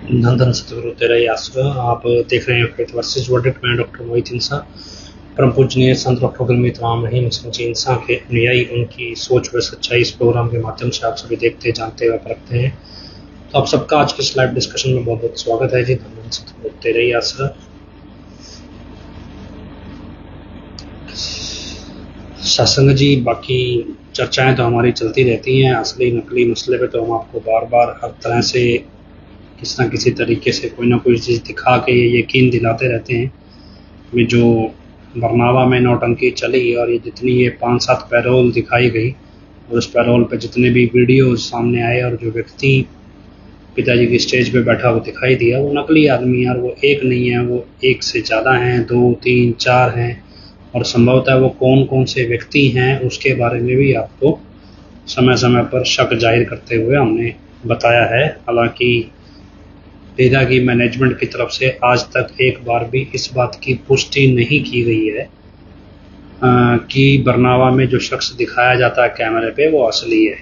धन सतगुरु तेरा ही आसरा। आप देख रहे हैं फेथ वर्सेस वर्डिक्ट में डॉक्टर मोहित इंसा। परम पूजनीय संत डॉक्टर गुरमीत राम रहीम जी इंसा के अनुयायी उनकी सोच व सच्चाई इस प्रोग्राम के माध्यम से आप सभी देखते जानते व परखते हैं। तो आप सबका आज के इस लाइव डिस्कशन में बहुत बहुत स्वागत है जी। धन सतगुरु तेरा ही आसरा। सत्संग जी, बाकी चर्चाएं तो हमारी चलती रहती हैं। असली नकली मसले पे तो हम आपको बार बार हर तरह से किसी न किसी तरीके से कोई ना कोई चीज़ दिखा के ये यकीन दिलाते रहते हैं। ये जो बरनावा में नौटंकी चली और ये जितनी ये 5-7 पैरोल दिखाई गई और उस पैरोल पे जितने भी वीडियो सामने आए और जो व्यक्ति पिताजी की स्टेज पे बैठा हुआ दिखाई दिया वो नकली आदमी है और वो एक नहीं है, वो एक से ज़्यादा हैं, 2, 3, 4 हैं। और संभवतः वो कौन कौन से व्यक्ति हैं उसके बारे में भी आपको समय समय पर शक जाहिर करते हुए हमने बताया है। हालांकि वेदा की मैनेजमेंट की तरफ से आज तक एक बार भी इस बात की पुष्टि नहीं की गई है कि बरनावा में जो शख्स दिखाया जाता है कैमरे पे वो असली है।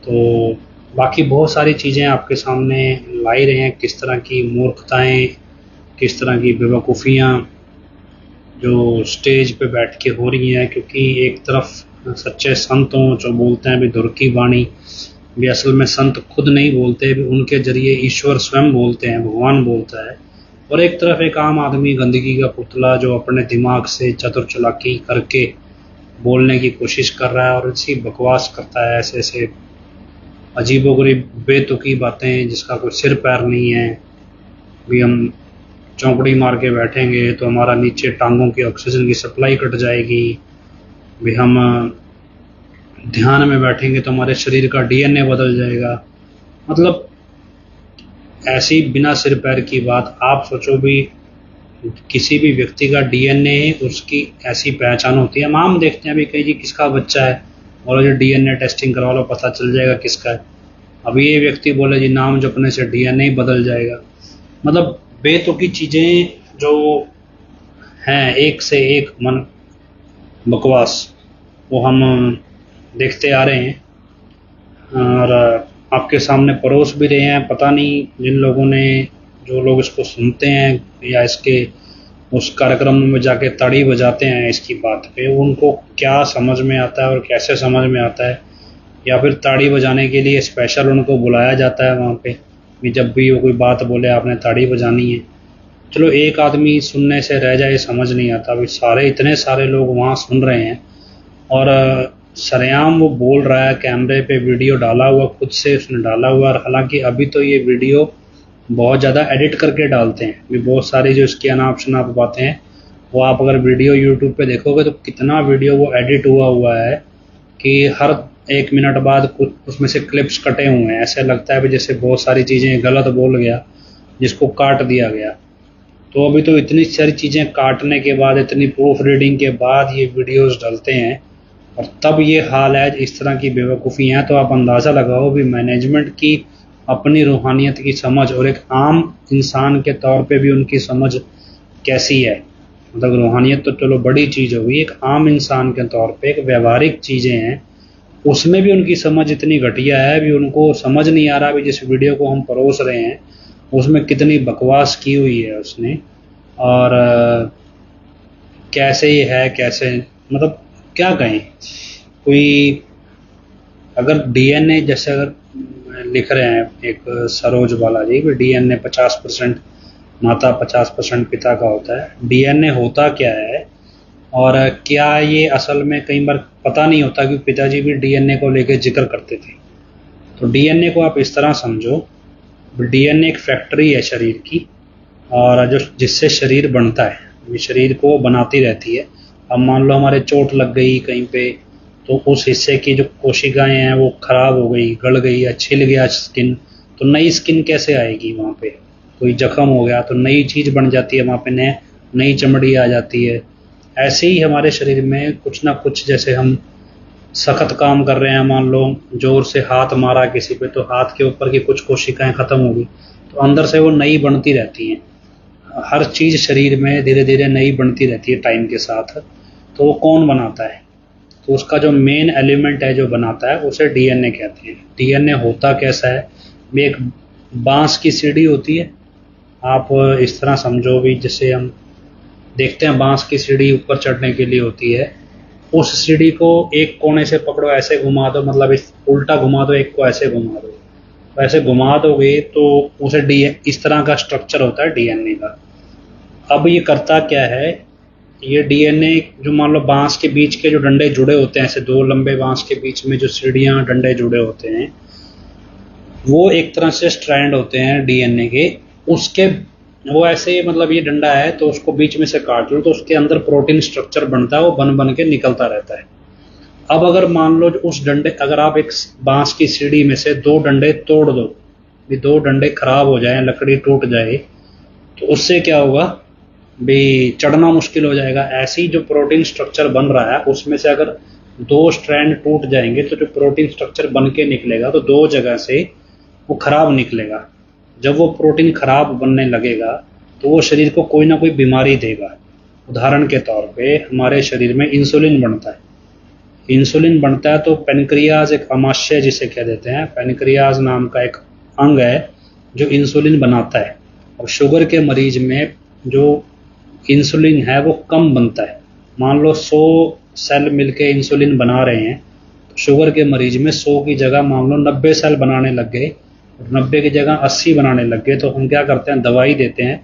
तो बाकी बहुत सारी चीज़ें आपके सामने लाई रहे हैं, किस तरह की मूर्खताएं, किस तरह की बेवकूफ़ियाँ जो स्टेज पे बैठ के हो रही हैं। क्योंकि एक तरफ सच्चे संतों जो बोलते हैं भी धुर की वाणी, भी असल में संत खुद नहीं बोलते, भी उनके जरिए ईश्वर स्वयं बोलते हैं, भगवान बोलता है। और एक तरफ एक आम आदमी गंदगी का पुतला जो अपने दिमाग से चतुर चालाकी करके बोलने की कोशिश कर रहा है और इसी बकवास करता है, ऐसे ऐसे अजीबोगरीब बेतुकी बातें जिसका कोई सिर पैर नहीं है। भी हम चौंकड़ी मार के बैठेंगे तो हमारा नीचे टांगों की ऑक्सीजन की सप्लाई कट जाएगी। भी हम ध्यान में बैठेंगे तो हमारे शरीर का डीएनए बदल जाएगा। मतलब ऐसी बिना सिर पैर की बात। आप सोचो भी किसी भी व्यक्ति का डीएनए उसकी ऐसी पहचान होती है। हम आम देखते हैं भी कहीं जी किसका बच्चा है और जो डीएनए टेस्टिंग करवा लो पता चल जाएगा किसका है। अभी ये व्यक्ति बोले जी नाम जपने से डीएनए बदल जाएगा। मतलब बेतुकी चीज़ें जो हैं, एक से एक मन बकवास, वो हम देखते आ रहे हैं और आपके सामने परोस भी रहे हैं। पता नहीं जिन लोगों ने, जो लोग इसको सुनते हैं या इसके उस कार्यक्रम में जाके ताड़ी बजाते हैं इसकी बात पे, उनको क्या समझ में आता है और कैसे समझ में आता है, या फिर ताड़ी बजाने के लिए स्पेशल उनको बुलाया जाता है वहाँ पे भी जब भी वो कोई बात बोले आपने ताड़ी बजानी है। चलो एक आदमी सुनने से रह जाए समझ नहीं आता, अभी सारे इतने सारे लोग वहाँ सुन रहे हैं और सरेआम वो बोल रहा है, कैमरे पे वीडियो डाला हुआ, खुद से उसने डाला हुआ। और हालांकि अभी तो ये वीडियो बहुत ज़्यादा एडिट करके डालते हैं भी, बहुत सारी जो इसकी अनाप शनाप बातें हैं वो आप अगर वीडियो यूट्यूब पे देखोगे तो कितना वीडियो वो एडिट हुआ है कि हर 1 मिनट बाद कुछ उसमें से क्लिप्स कटे हुए हैं। ऐसे लगता है भी जैसे बहुत सारी चीज़ें गलत बोल गया जिसको काट दिया गया। तो अभी तो इतनी सारी चीज़ें काटने के बाद, इतनी प्रूफ रीडिंग के बाद ये वीडियोस डलते हैं और तब ये हाल है। इस तरह की बेवकूफ़ी हैं तो आप अंदाज़ा लगाओ भी मैनेजमेंट की अपनी रूहानियत की समझ और एक आम इंसान के तौर पे भी उनकी समझ कैसी है। मतलब रूहानियत तो चलो बड़ी चीज़ होगी, एक आम इंसान के तौर पे एक व्यवहारिक चीज़ें हैं उसमें भी उनकी समझ इतनी घटिया है भी उनको समझ नहीं आ रहा भी जिस वीडियो को हम परोस रहे हैं उसमें कितनी बकवास की हुई है उसने और कैसे ये है, कैसे मतलब क्या कहें। कोई अगर डीएनए जैसे अगर लिख रहे हैं एक सरोज बालाजी भी डीएनए 50% माता 50% पिता का होता है। डीएनए होता क्या है और क्या ये असल में कई बार पता नहीं होता कि पिताजी भी डीएनए को लेकर जिक्र करते थे। तो डीएनए को आप इस तरह समझो, डीएनए एक फैक्ट्री है शरीर की और जो जिससे शरीर बनता है, ये शरीर को बनाती रहती है। अब मान लो हमारे चोट लग गई कहीं पे तो उस हिस्से की जो कोशिकाएं हैं वो खराब हो गई, गल गई या छिल गया स्किन, तो नई स्किन कैसे आएगी वहाँ पे। कोई जख्म हो गया तो नई चीज़ बन जाती है वहाँ पे, नई चमड़ी आ जाती है। ऐसे ही हमारे शरीर में कुछ ना कुछ, जैसे हम सख्त काम कर रहे हैं, मान लो जोर से हाथ मारा किसी पे तो हाथ के ऊपर की कुछ कोशिकाएं ख़त्म हो गई तो अंदर से वो नई बनती रहती हैं। हर चीज़ शरीर में धीरे धीरे नई बनती रहती है टाइम के साथ। तो वो कौन बनाता है, तो उसका जो मेन एलिमेंट है जो बनाता है उसे डीएनए कहते हैं। डीएनए होता कैसा है, एक बांस की सीढ़ी होती है, आप इस तरह समझो भी जैसे हम देखते हैं बांस की सीढ़ी ऊपर चढ़ने के लिए होती है, उस सीढ़ी को एक कोने से पकड़ो, ऐसे घुमा दो, मतलब इस उल्टा घुमा दो, एक को ऐसे घुमा दो, तो ऐसे घुमा दोगे तो उसे डी इस तरह का स्ट्रक्चर होता है डीएनए का। अब ये करता क्या है, ये डीएनए जो मान लो बांस के बीच के जो डंडे जुड़े होते हैं, ऐसे दो लंबे बांस के बीच में जो सीढ़ियां डंडे जुड़े होते हैं, वो एक तरह से स्ट्रैंड होते हैं डीएनए के। उसके वो ऐसे मतलब ये डंडा है तो उसको बीच में से काट लो तो उसके अंदर प्रोटीन स्ट्रक्चर बनता है, वो बन बन के निकलता रहता है। अब अगर मान लो उस डंडे, अगर आप एक बांस की सीढ़ी में से दो डंडे तोड़ दो, भी दो डंडे खराब हो जाए, लकड़ी टूट जाए, तो उससे क्या होगा भी चढ़ना मुश्किल हो जाएगा। ऐसी जो प्रोटीन स्ट्रक्चर बन रहा है उसमें से अगर दो स्ट्रैंड टूट जाएंगे तो जो प्रोटीन स्ट्रक्चर बन के निकलेगा तो दो जगह से वो खराब निकलेगा। जब वो प्रोटीन खराब बनने लगेगा तो वो शरीर को कोई ना कोई बीमारी देगा। उदाहरण के तौर पे हमारे शरीर में इंसुलिन बनता है, इंसुलिन बनता है तो पेनक्रियाज, एक अमाशय जिसे कह देते हैं, पेनक्रियाज नाम का एक अंग है जो इंसुलिन बनाता है। और शुगर के मरीज में जो इंसुलिन है वो कम बनता है। मान लो 100 सेल मिलके इंसुलिन बना रहे हैं, तो शुगर के मरीज में 100 की जगह मान लो 90 सेल बनाने लग गए, और 90 की जगह 80 बनाने लग गए, तो हम क्या करते हैं, दवाई देते हैं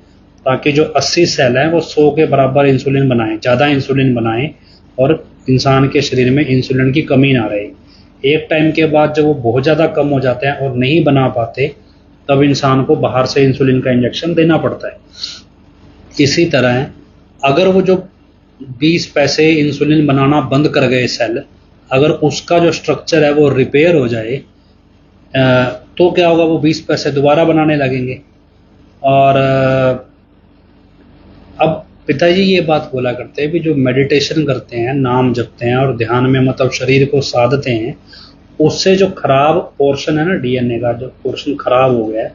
ताकि जो 80 सेल हैं वो 100 के बराबर इंसुलिन बनाएं, ज़्यादा इंसुलिन बनाएं, और इंसान के शरीर में इंसुलिन की कमी ना रहे। एक टाइम के बाद जब वो बहुत ज़्यादा कम हो जाते हैं और नहीं बना पाते, तब इंसान को बाहर से इंसुलिन का इंजेक्शन देना पड़ता है। इसी तरह अगर वो जो 20 पैसे इंसुलिन बनाना बंद कर गए सेल, अगर उसका जो स्ट्रक्चर है वो रिपेयर हो जाए, तो क्या होगा, वो 20 पैसे दोबारा बनाने लगेंगे। और अब पिताजी ये बात बोला करते हैं कि जो मेडिटेशन करते हैं, नाम जपते हैं और ध्यान में मतलब शरीर को साधते हैं, उससे जो खराब पोर्शन है ना डीएनए का, जो पोर्शन खराब हो गया है,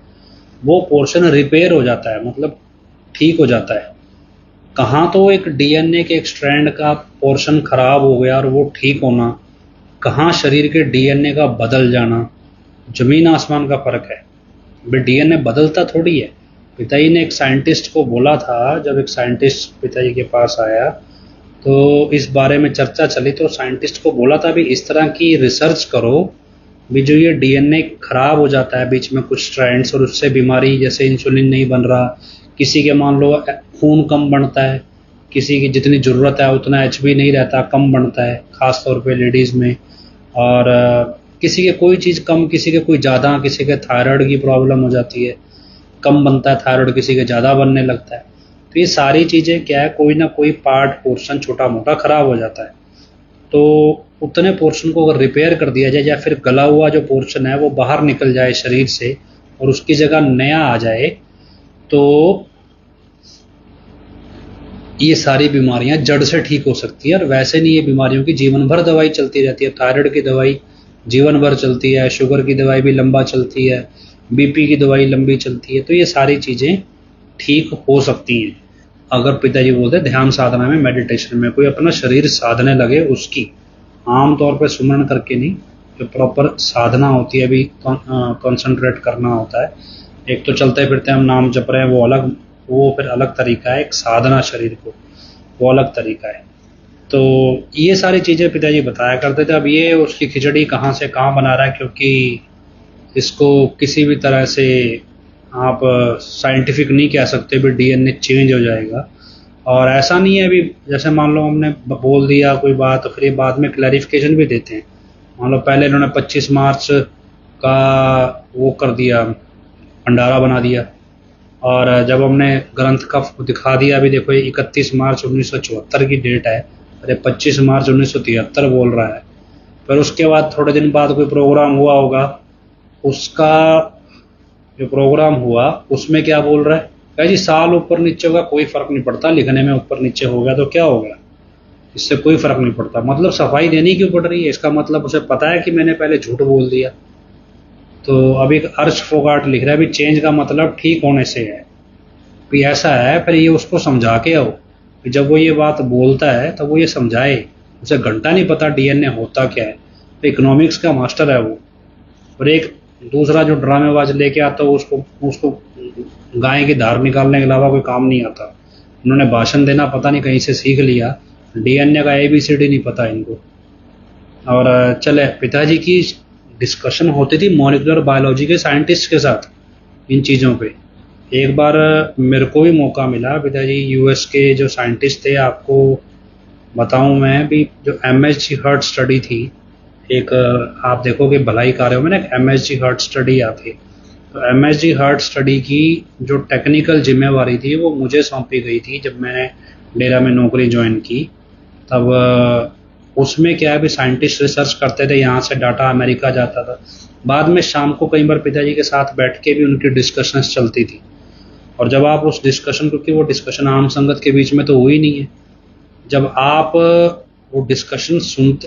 वो पोर्शन रिपेयर हो जाता है, मतलब ठीक हो जाता है। कहाँ तो एक डीएनए के एक स्ट्रैंड का पोर्शन खराब हो गया और वो ठीक होना, कहाँ शरीर के डीएनए का बदल जाना, जमीन आसमान का फर्क है। भाई डीएनए बदलता थोड़ी है। पिताजी ने एक साइंटिस्ट को बोला था, जब एक साइंटिस्ट पिताजी के पास आया तो इस बारे में चर्चा चली, तो साइंटिस्ट को बोला था भी इस तरह की रिसर्च करो भी जो ये डीएनए खराब हो जाता है बीच में कुछ स्ट्रैंड्स, और उससे बीमारी, जैसे इंसुलिन नहीं बन रहा, किसी के मान लो खून कम बनता है, किसी की जितनी ज़रूरत है उतना एचबी नहीं रहता, कम बनता है ख़ास तौर पे लेडीज़ में, और किसी के कोई चीज़ कम, किसी के कोई ज़्यादा, किसी के थायराइड की प्रॉब्लम हो जाती है, कम बनता है थायराइड, किसी के ज़्यादा बनने लगता है। तो ये सारी चीज़ें क्या है, कोई ना कोई पार्ट पोर्शन छोटा मोटा खराब हो जाता है। तो उतने पोर्शन को अगर रिपेयर कर दिया जाए, या फिर गला हुआ जो पोर्शन है वो बाहर निकल जाए शरीर से और उसकी जगह नया आ जाए, तो ये सारी बीमारियां जड़ से ठीक हो सकती है। और वैसे नहीं, ये बीमारियों की जीवन भर दवाई चलती रहती है। थायराइड की दवाई जीवन भर चलती है, शुगर की दवाई भी लंबा चलती है, बीपी की दवाई लंबी चलती है। तो ये सारी चीज़ें ठीक हो सकती हैं अगर पिताजी बोलते ध्यान साधना में, मेडिटेशन में कोई अपना शरीर साधने लगे, उसकी आम तौर पर सुमरण करके नहीं, जो प्रॉपर साधना होती है, अभी कॉन्सेंट्रेट करना होता है। एक तो चलते फिरते हम नाम जप रहे हैं, वो अलग, वो फिर अलग तरीका है, एक साधना शरीर को, वो अलग तरीका है। तो ये सारी चीज़ें पिताजी बताया करते थे। अब ये उसकी खिचड़ी कहाँ से कहाँ बना रहा है, क्योंकि इसको किसी भी तरह से आप साइंटिफिक नहीं कह सकते भी डीएनए चेंज हो जाएगा। और ऐसा नहीं है अभी, जैसे मान लो हमने बोल दिया कोई बात तो फिर ये बाद में क्लैरिफिकेशन भी देते हैं। मान लो पहले इन्होंने 25 मार्च का वो कर दिया, भंडारा बना दिया, और जब हमने ग्रंथ का दिखा दिया, अभी देखो ये 31 मार्च 1974 की डेट है, अरे 25 मार्च 1973 बोल रहा है। फिर उसके बाद थोड़े दिन बाद कोई प्रोग्राम हुआ होगा, उसका जो प्रोग्राम हुआ उसमें क्या बोल रहा है, कह जी साल ऊपर नीचे होगा कोई फर्क नहीं पड़ता, लिखने में ऊपर नीचे हो गया तो क्या हो गया, इससे कोई फर्क नहीं पड़ता। मतलब सफाई देनी क्यों पड़ रही है, इसका मतलब उसे पता है कि मैंने पहले झूठ बोल दिया। तो अभी अर्श फोगाट लिख रहा है भी चेंज का मतलब ठीक होने से है, भी ऐसा है। फिर ये उसको समझा के आओ कि जब वो ये बात बोलता है तो वो ये समझाए, उसे घंटा नहीं पता डीएनए होता क्या है। तो इकोनॉमिक्स का मास्टर है वो, और एक दूसरा जो ड्रामेबाज लेके आता है उसको उसको गाय की धार निकालने के अलावा कोई काम नहीं आता। उन्होंने भाषण देना पता नहीं कहीं से सीख लिया, डीएनए का एबीसीडी नहीं पता इनको। और चले पिताजी की डिस्कशन होती थी मॉलिक्यूलर बायोलॉजी के साइंटिस्ट के साथ इन चीज़ों पे। एक बार मेरे को भी मौका मिला, पिताजी यूएस के जो साइंटिस्ट थे, आपको बताऊं मैं भी, जो एमएसजी हर्ट स्टडी थी एक, आप देखोगे भलाई कार्यों में ना एमएसजी हर्ट स्टडी आती है, तो एमएसजी हर्ट स्टडी की जो टेक्निकल जिम्मेवारी थी वो मुझे सौंपी गई थी जब मैंने डेरा में नौकरी ज्वाइन की। तब उसमें क्या है भी साइंटिस्ट रिसर्च करते थे, यहाँ से डाटा अमेरिका जाता था। बाद में शाम को कई बार पिताजी के साथ बैठ के भी उनकी डिस्कशंस चलती थी। और जब आप उस डिस्कशन, क्योंकि वो डिस्कशन आम संगत के बीच में तो हुई नहीं है, जब आप वो डिस्कशन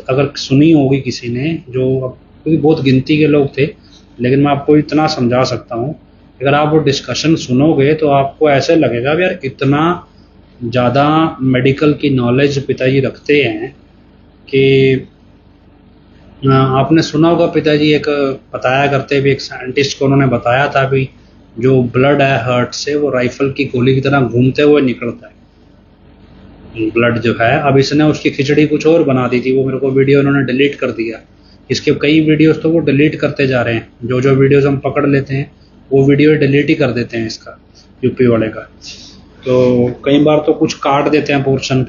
अगर सुनी होगी किसी ने, जो क्योंकि बहुत गिनती के लोग थे, लेकिन मैं आपको इतना समझा सकता हूँ, अगर आप वो डिस्कशन सुनोगे तो आपको ऐसे लगेगा यार इतना ज़्यादा मेडिकल की नॉलेज पिताजी रखते हैं कि आपने सुना होगा पिताजी एक बताया करते भी, एक साइंटिस्ट को उन्होंने बताया था भी जो ब्लड है हार्ट से वो राइफल की गोली की तरह घूमते हुए निकलता है ब्लड जो है। अब इसने उसकी खिचड़ी कुछ और बना दी थी, वो मेरे को वीडियो उन्होंने डिलीट कर दिया। इसके कई वीडियोस तो वो डिलीट करते जा रहे हैं, जो जो वीडियोस हम पकड़ लेते हैं वो वीडियो डिलीट ही कर देते हैं इसका, यूपी वाले का। तो कई बार तो कुछ काट देते हैं पोर्शन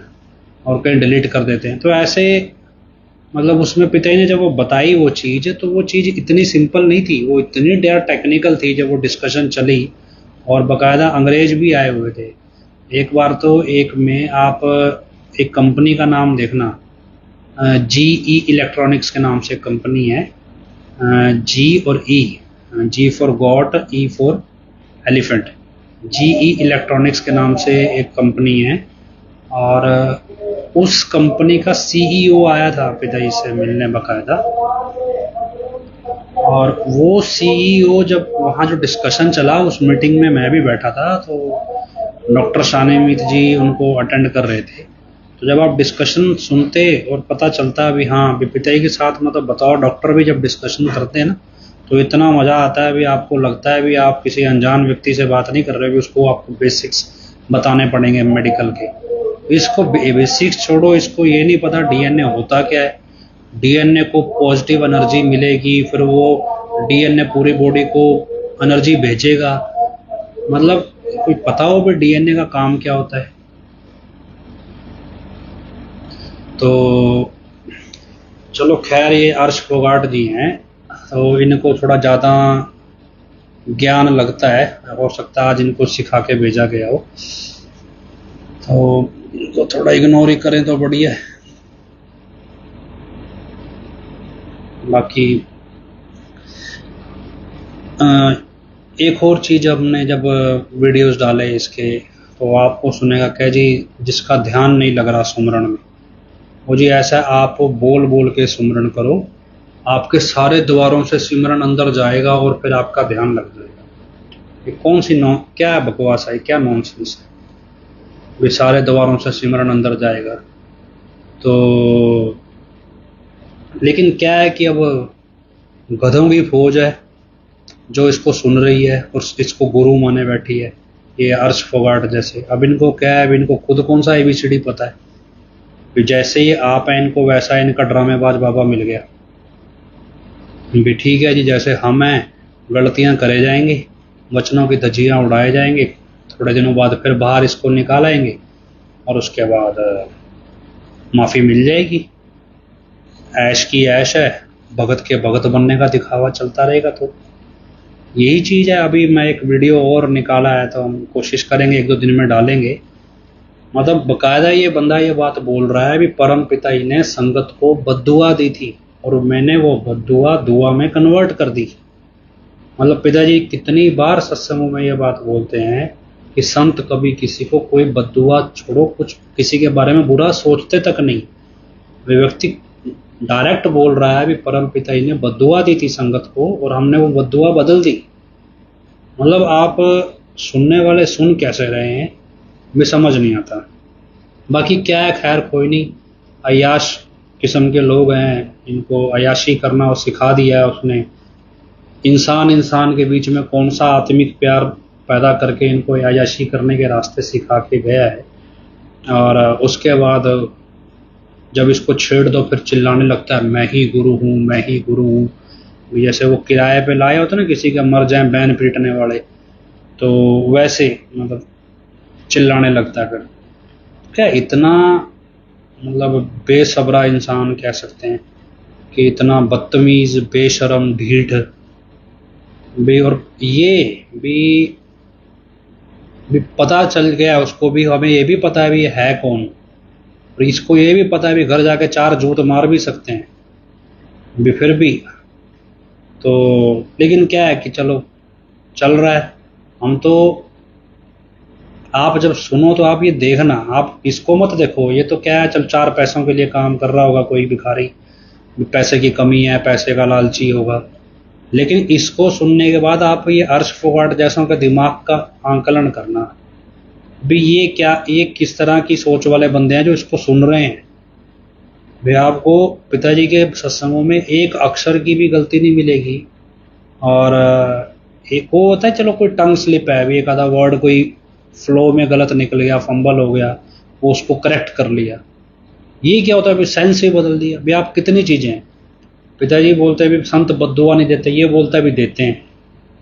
और कहीं डिलीट कर देते हैं। तो ऐसे मतलब उसमें पिताजी ने जब वो बताई वो चीज़, तो वो चीज़ इतनी सिंपल नहीं थी, वो इतनी डेयर टेक्निकल थी। जब वो डिस्कशन चली और बाकायदा अंग्रेज भी आए हुए थे। एक बार तो एक में आप एक कंपनी का नाम देखना, GE इलेक्ट्रॉनिक्स के नाम से कंपनी है, जी और E, G for got, E for elephant, GE electronics के नाम से एक कंपनी है। और उस कंपनी का CEO आया था पिताजी से मिलने बाकायदा। और वो CEO जब वहाँ जो डिस्कशन चला उस मीटिंग में मैं भी बैठा था, तो डॉक्टर शानेमीत जी उनको अटेंड कर रहे थे। तो जब आप डिस्कशन सुनते और पता चलता भी हाँ भी पिताजी के साथ, मतलब बताओ डॉक्टर भी जब डिस्कशन करते हैं ना तो इतना मज़ा आता है भी, आपको लगता है भी आप किसी अनजान व्यक्ति से बात नहीं कर रहे भी, उसको आपको बेसिक्स बताने पड़ेंगे मेडिकल के। इसको बेसिक्स छोड़ो, इसको ये नहीं पता डीएनए होता क्या है, डीएनए को पॉजिटिव एनर्जी मिलेगी, फिर वो डीएनए पूरी बॉडी को एनर्जी भेजेगा, मतलब कोई पता हो भी डीएनए का काम क्या होता है। तो चलो खैर, ये अर्श फोगाट जी हैं तो इनको थोड़ा ज़्यादा ज्ञान लगता है, हो सकता है आज इनको सिखा के भेजा गया हो, तो इनको थोड़ा इग्नोर ही करें तो बढ़िया है। बाकी एक और चीज़, हमने जब वीडियोस डाले इसके तो आपको सुनेगा क्या जी, जिसका ध्यान नहीं लग रहा सुमरन में, वो जी ऐसा आप बोल बोल के सुमरन करो, आपके सारे द्वारों से सिमरन अंदर जाएगा और फिर आपका ध्यान लग जाएगा। ये कौन सी क्या बकवास है, क्या नॉनसेंस है, वे सारे द्वारों से सिमरन अंदर जाएगा। तो लेकिन क्या है कि अब गधों की फौज है जो इसको सुन रही है और इसको गुरु माने बैठी है, ये अर्श फोगाट जैसे। अब इनको क्या है, अब इनको खुद कौन सा ABCD पता है, फिर जैसे ही आप हैं इनको वैसा इनका ड्रामेबाज बाबा मिल गया भी। ठीक है जी, जैसे हम हैं गलतियां करे जाएंगे, वचनों की धज्जियां उड़ाए जाएंगे, थोड़े दिनों बाद फिर बाहर इसको निकालेंगे और उसके बाद माफ़ी मिल जाएगी। ऐश की ऐश है, भगत के भगत बनने का दिखावा चलता रहेगा। तो यही चीज़ है। अभी मैं एक वीडियो और निकाला है तो हम कोशिश करेंगे 1-2 दिन में डालेंगे। मतलब बाकायदा ये बंदा ये बात बोल रहा है भी परम पिता जी ने संगत को बद्दुआ दी थी और मैंने वो बद्दुआ दुआ में कन्वर्ट कर दी। मतलब पिताजी कितनी बार सत्संगों में ये बात बोलते हैं कि संत कभी किसी को कोई बद्दुआ, छोड़ो कुछ किसी के बारे में बुरा सोचते तक नहीं। वे व्यक्ति डायरेक्ट बोल रहा है भी परम पिता जी ने बद्दुआ दी थी संगत को और हमने वो बद्दुआ बदल दी। मतलब आप सुनने वाले सुन कैसे रहे हैं भी समझ नहीं आता। बाकी क्या है, खैर कोई नहीं, अय्याश किस्म के लोग हैं, इनको अय्याशी करना और सिखा दिया है उसने। इंसान इंसान के बीच में कौन सा आत्मिक प्यार पैदा करके इनको अय्याशी करने के रास्ते सिखा के गया है। और उसके बाद जब इसको छेड़ दो फिर चिल्लाने लगता है मैं ही गुरु हूँ, मैं ही गुरु हूँ। जैसे वो किराए पे लाए होते ना किसी का मर जाए बैन पीटने वाले, तो वैसे मतलब चिल्लाने लगता है। फिर क्या इतना मतलब बेसब्रा इंसान कह सकते हैं कि इतना बदतमीज बेशरम ढीठ भी। और ये भी पता चल गया उसको भी, हमें ये भी पता है भी ये है कौन, और इसको ये भी पता है भी घर जाके 4 जूत मार भी सकते हैं भी फिर भी। तो लेकिन क्या है कि चलो चल रहा है। हम तो आप जब सुनो तो आप ये देखना, आप इसको मत देखो ये तो क्या है चल 4 पैसों के लिए काम कर रहा होगा कोई भिखारी, पैसे की कमी है, पैसे का लालची होगा। लेकिन इसको सुनने के बाद आप ये अर्श फोगाट जैसों के दिमाग का आंकलन करना भी, ये क्या, ये किस तरह की सोच वाले बंदे हैं जो इसको सुन रहे हैं। भाई आपको पिताजी के सत्संगों में एक अक्षर की भी गलती नहीं मिलेगी। और एक वो होता है चलो कोई टंग स्लिप है भी, एक आधा वर्ड कोई फ्लो में गलत निकल गया, फंबल हो गया, वो उसको करेक्ट कर लिया। ये क्या होता है, सेंस ही बदल दिया। भाई आप कितनी चीज़ें हैं, पिताजी बोलते हैं भी संत बद्दुआ नहीं देते, ये बोलता भी देते हैं,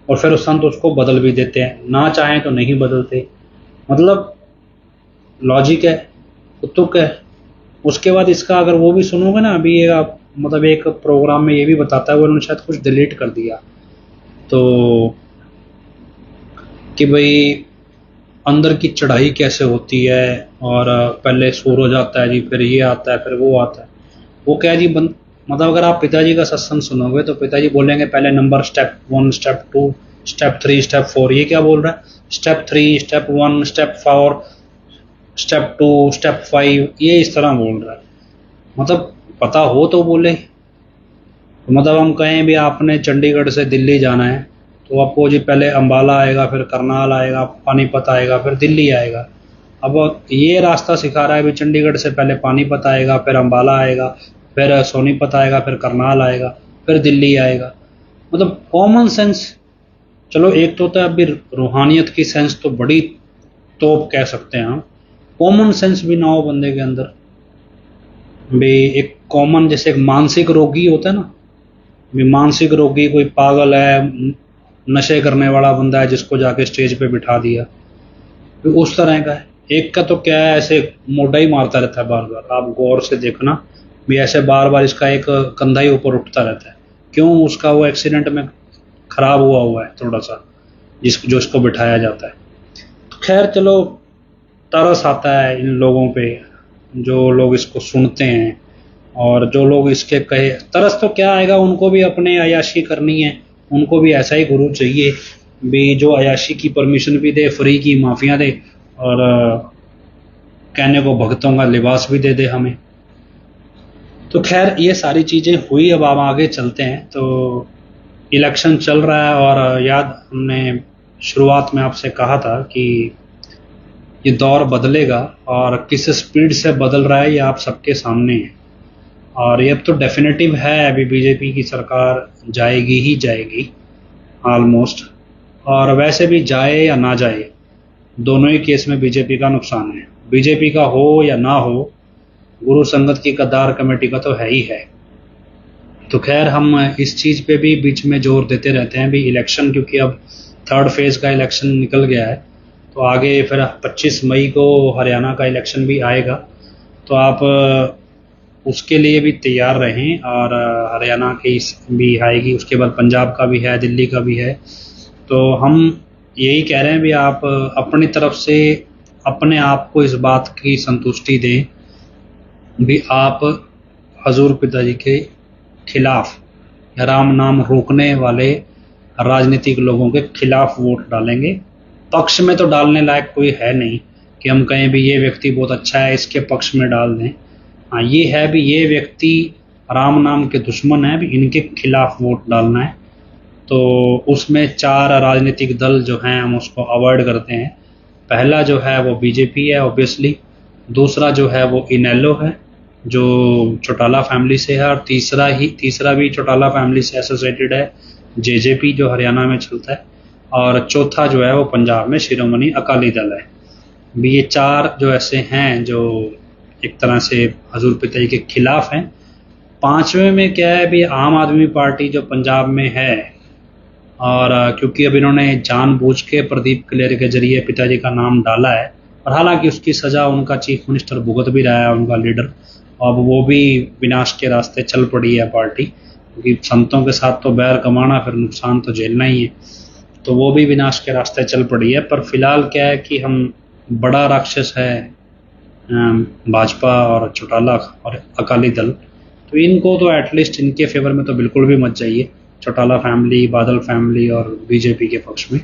और फिर उस संत उसको बदल भी देते हैं, ना चाहें तो नहीं बदलते। मतलब लॉजिक है, तुक है। उसके बाद इसका अगर वो भी सुनोगे ना, अभी ये आप मतलब एक प्रोग्राम में ये भी बताता है, वो उन्होंने शायद कुछ डिलीट कर दिया, तो कि भाई अंदर की चढ़ाई कैसे होती है, और पहले सूरज आता है जी, फिर ये आता है, फिर वो आता है। वो क्या जी मतलब अगर आप पिताजी का सत्संग सुनोगे तो पिताजी बोलेंगे पहले number step 1, step 2, step 3, step 4। ये क्या बोल रहा है, step 3, step 1, step 4, step 2, step 5, ये इस तरह बोल रहा है। मतलब पता हो तो बोले। मतलब हम कहें भी आपने चंडीगढ़ से दिल्ली जाना है तो आपको जी पहले अंबाला आएगा, फिर करनाल आएगा, पानीपत आएगा, फिर दिल्ली आएगा। अब ये रास्ता सिखा रहा है भी चंडीगढ़ से पहले पानीपत आएगा, फिर अंबाला आएगा, फिर सोनीपत आएगा, फिर करनाल आएगा, फिर दिल्ली आएगा। मतलब कॉमन सेंस, चलो एक तो होता है अभी रूहानियत की सेंस तो बड़ी तोप कह सकते हैं हम, कॉमन सेंस भी ना हो बंदे के अंदर भी। एक कॉमन जैसे एक मानसिक रोगी होता है ना, भी मानसिक रोगी कोई पागल है, नशे करने वाला बंदा है जिसको जाके स्टेज पे बिठा दिया, तो उस तरह का है। एक का तो क्या है ऐसे मोटा ही मारता रहता है बार बार, आप गौर से देखना भी ऐसे बार बार इसका एक कंधा ही ऊपर उठता रहता है। क्यों, उसका वो एक्सीडेंट में खराब हुआ है थोड़ा सा, जो इसको बिठाया जाता है। तो खैर चलो, तरस आता है इन लोगों पे जो लोग इसको सुनते हैं, और जो लोग इसके कहे तरस तो क्या आएगा, उनको भी अपने अयाशी करनी है, उनको भी ऐसा ही गुरु चाहिए भी जो अयाशी की परमिशन भी दे, फ्री की माफिया दे, और कहने को भक्तों का लिबास भी दे दे हमें। तो खैर ये सारी चीज़ें हुई, अब हम आगे चलते हैं। तो इलेक्शन चल रहा है, और याद हमने शुरुआत में आपसे कहा था कि ये दौर बदलेगा, और किस स्पीड से बदल रहा है ये आप सबके सामने है। और ये अब तो डेफिनेटिव है, अभी बीजेपी की सरकार जाएगी ही जाएगी ऑलमोस्ट। और वैसे भी जाए या ना जाए, दोनों ही केस में बीजेपी का नुकसान है। बीजेपी का हो या ना हो, गुरु संगत की गद्दार कमेटी का तो है ही है। तो खैर हम इस चीज़ पे भी बीच में जोर देते रहते हैं भी, इलेक्शन क्योंकि अब 3rd फेज का इलेक्शन निकल गया है, तो आगे फिर 25 मई को हरियाणा का इलेक्शन भी आएगा, तो आप उसके लिए भी तैयार रहें। और हरियाणा की भी आएगी, उसके बाद पंजाब का भी है, दिल्ली का भी है। तो हम यही कह रहे हैं भी आप अपनी तरफ से अपने आप को इस बात की संतुष्टि दें भी आप हजूर पिताजी के खिलाफ या राम नाम रोकने वाले राजनीतिक लोगों के खिलाफ वोट डालेंगे। पक्ष में तो डालने लायक कोई है नहीं कि हम कहें भी ये व्यक्ति बहुत अच्छा है इसके पक्ष में डाल दें। हाँ, ये है भी ये व्यक्ति राम नाम के दुश्मन है भी, इनके खिलाफ वोट डालना है। तो उसमें 4 राजनीतिक दल जो हैं हम उसको अवॉइड करते हैं। पहला जो है वो बीजेपी है ऑब्वियसली, दूसरा जो है वो इनेलो है जो चौटाला फैमिली से है, और तीसरा भी चौटाला फैमिली से एसोसिएटेड है जेजेपी जो हरियाणा में चलता है, और चौथा जो है वो पंजाब में शिरोमणि अकाली दल है। भी ये चार जो ऐसे हैं जो एक तरह से हजूर पिताजी के खिलाफ हैं। पांचवें में क्या है, भी आम आदमी पार्टी जो पंजाब में है, और क्योंकि अब इन्होंने जानबूझ के प्रदीप कलेर के जरिए पिताजी का नाम डाला है, और हालांकि उसकी सजा उनका चीफ मिनिस्टर भुगत भी रहा है, उनका लीडर। अब वो भी विनाश के रास्ते चल पड़ी है पार्टी, क्योंकि संतों के साथ तो बैर कमाना फिर नुकसान तो झेलना ही है, तो वो भी विनाश के रास्ते चल पड़ी है। पर फिलहाल क्या है कि हम बड़ा राक्षस है भाजपा और चौटाला और अकाली दल, तो इनको तो एटलीस्ट इनके फेवर में तो बिल्कुल भी मत जाइए, चौटाला फैमिली, बादल फैमिली और बीजेपी के पक्ष में।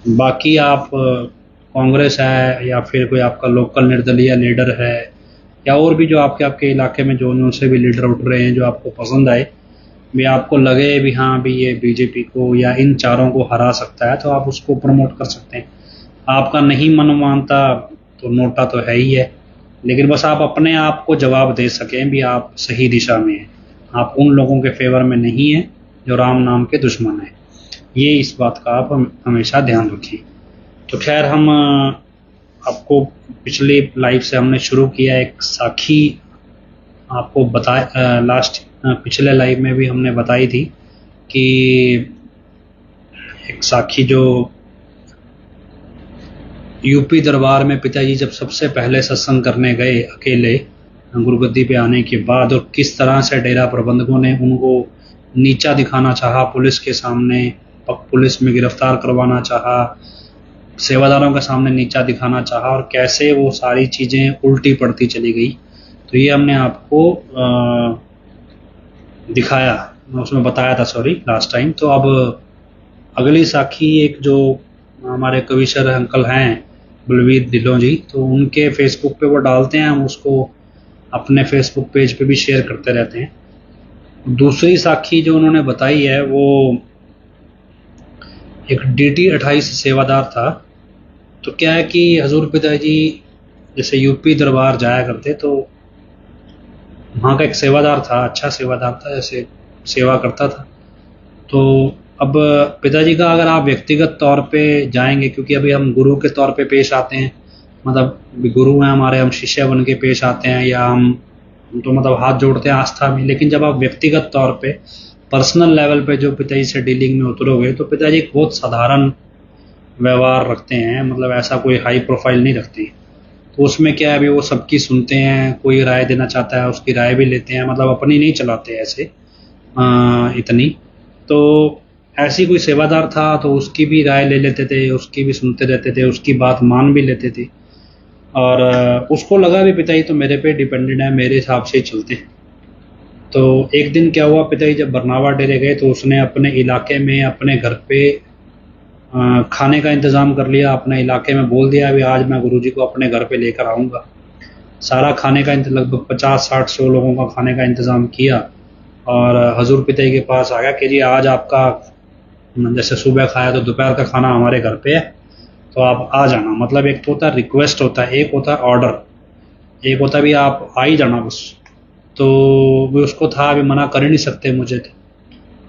बाकी आप कांग्रेस है या फिर कोई आपका लोकल निर्दलीय लीडर है, या और भी जो आपके आपके इलाके में जो उनसे भी लीडर उठ रहे हैं जो आपको पसंद आए, भी आपको लगे भी हाँ भी ये बीजेपी को या इन चारों को हरा सकता है, तो आप उसको प्रमोट कर सकते हैं। आपका नहीं मन मानता तो नोटा तो है ही है, लेकिन बस आप अपने आप को जवाब दे सकें भी आप सही दिशा में हैं, आप उन लोगों के फेवर में नहीं हैं जो राम नाम के दुश्मन हैं। ये इस बात का आप हमेशा ध्यान रखें। तो खैर हम आपको पिछली लाइव से हमने शुरू किया एक साखी, आपको बताया लास्ट पिछले लाइव में भी हमने बताई थी कि एक साखी जो यूपी दरबार में पिताजी जब सबसे पहले सत्संग करने गए अकेले गुरुगद्दी पे आने के बाद, और किस तरह से डेरा प्रबंधकों ने उनको नीचा दिखाना चाहा पुलिस के सामने, पुलिस में गिरफ्तार करवाना चाहा, सेवादारों के सामने नीचा दिखाना चाहा, और कैसे वो सारी चीज़ें उल्टी पड़ती चली गई। तो ये हमने आपको दिखाया, उसमें बताया था सॉरी लास्ट टाइम। तो अब अगली साखी एक जो हमारे कविशर अंकल हैं बलवीर ढिल्लों जी, तो उनके फेसबुक पे वो डालते हैं, हम उसको अपने फेसबुक पेज पे भी शेयर करते रहते हैं। दूसरी साखी जो उन्होंने बताई है वो एक DT 28 सेवादार था। तो क्या है कि हजूर पिताजी जैसे यूपी दरबार जाया करते, तो वहाँ का एक सेवादार था, अच्छा सेवादार था, जैसे सेवा करता था। तो अब पिताजी का अगर आप व्यक्तिगत तौर पे जाएंगे, क्योंकि अभी हम गुरु के तौर पे पेश आते हैं, मतलब गुरु हैं हमारे, हम शिष्य बन के पेश आते हैं, या हम तो मतलब हाथ जोड़ते हैं आस्था में। लेकिन जब आप व्यक्तिगत तौर पे पर्सनल लेवल पे जो पिताजी से डीलिंग में उतरोगे, तो पिताजी एक बहुत साधारण व्यवहार रखते हैं, मतलब ऐसा कोई हाई प्रोफाइल नहीं रखते। तो उसमें क्या है, अभी वो सबकी सुनते हैं, कोई राय देना चाहता है उसकी राय भी लेते हैं, मतलब अपनी नहीं चलाते ऐसे इतनी। तो ऐसी कोई सेवादार था तो उसकी भी राय ले लेते थे, उसकी भी सुनते रहते थे, उसकी बात मान भी लेते थे, और उसको लगा भी पिताजी तो मेरे पे डिपेंडेंट है, मेरे हिसाब से ही चलते हैं। तो एक दिन क्या हुआ, पिताजी जब बरनावा डेरे गए तो उसने अपने इलाके में अपने घर पे खाने का इंतज़ाम कर लिया, अपने इलाके में बोल दिया भी आज मैं गुरुजी को अपने घर पे लेकर आऊँगा। सारा खाने का लगभग 50-60-100 लोगों का खाने का इंतज़ाम किया, और हजूर पिताजी के पास आ गया कि जी आज आपका जैसे सुबह खाया तो दोपहर का खाना हमारे घर पे है, तो आप आ जाना। मतलब एक तो होता है रिक्वेस्ट होता है, एक होता है ऑर्डर, एक होता है भी आप आ ही जाना बस। तो भी उसको था अभी मना कर ही नहीं सकते मुझे।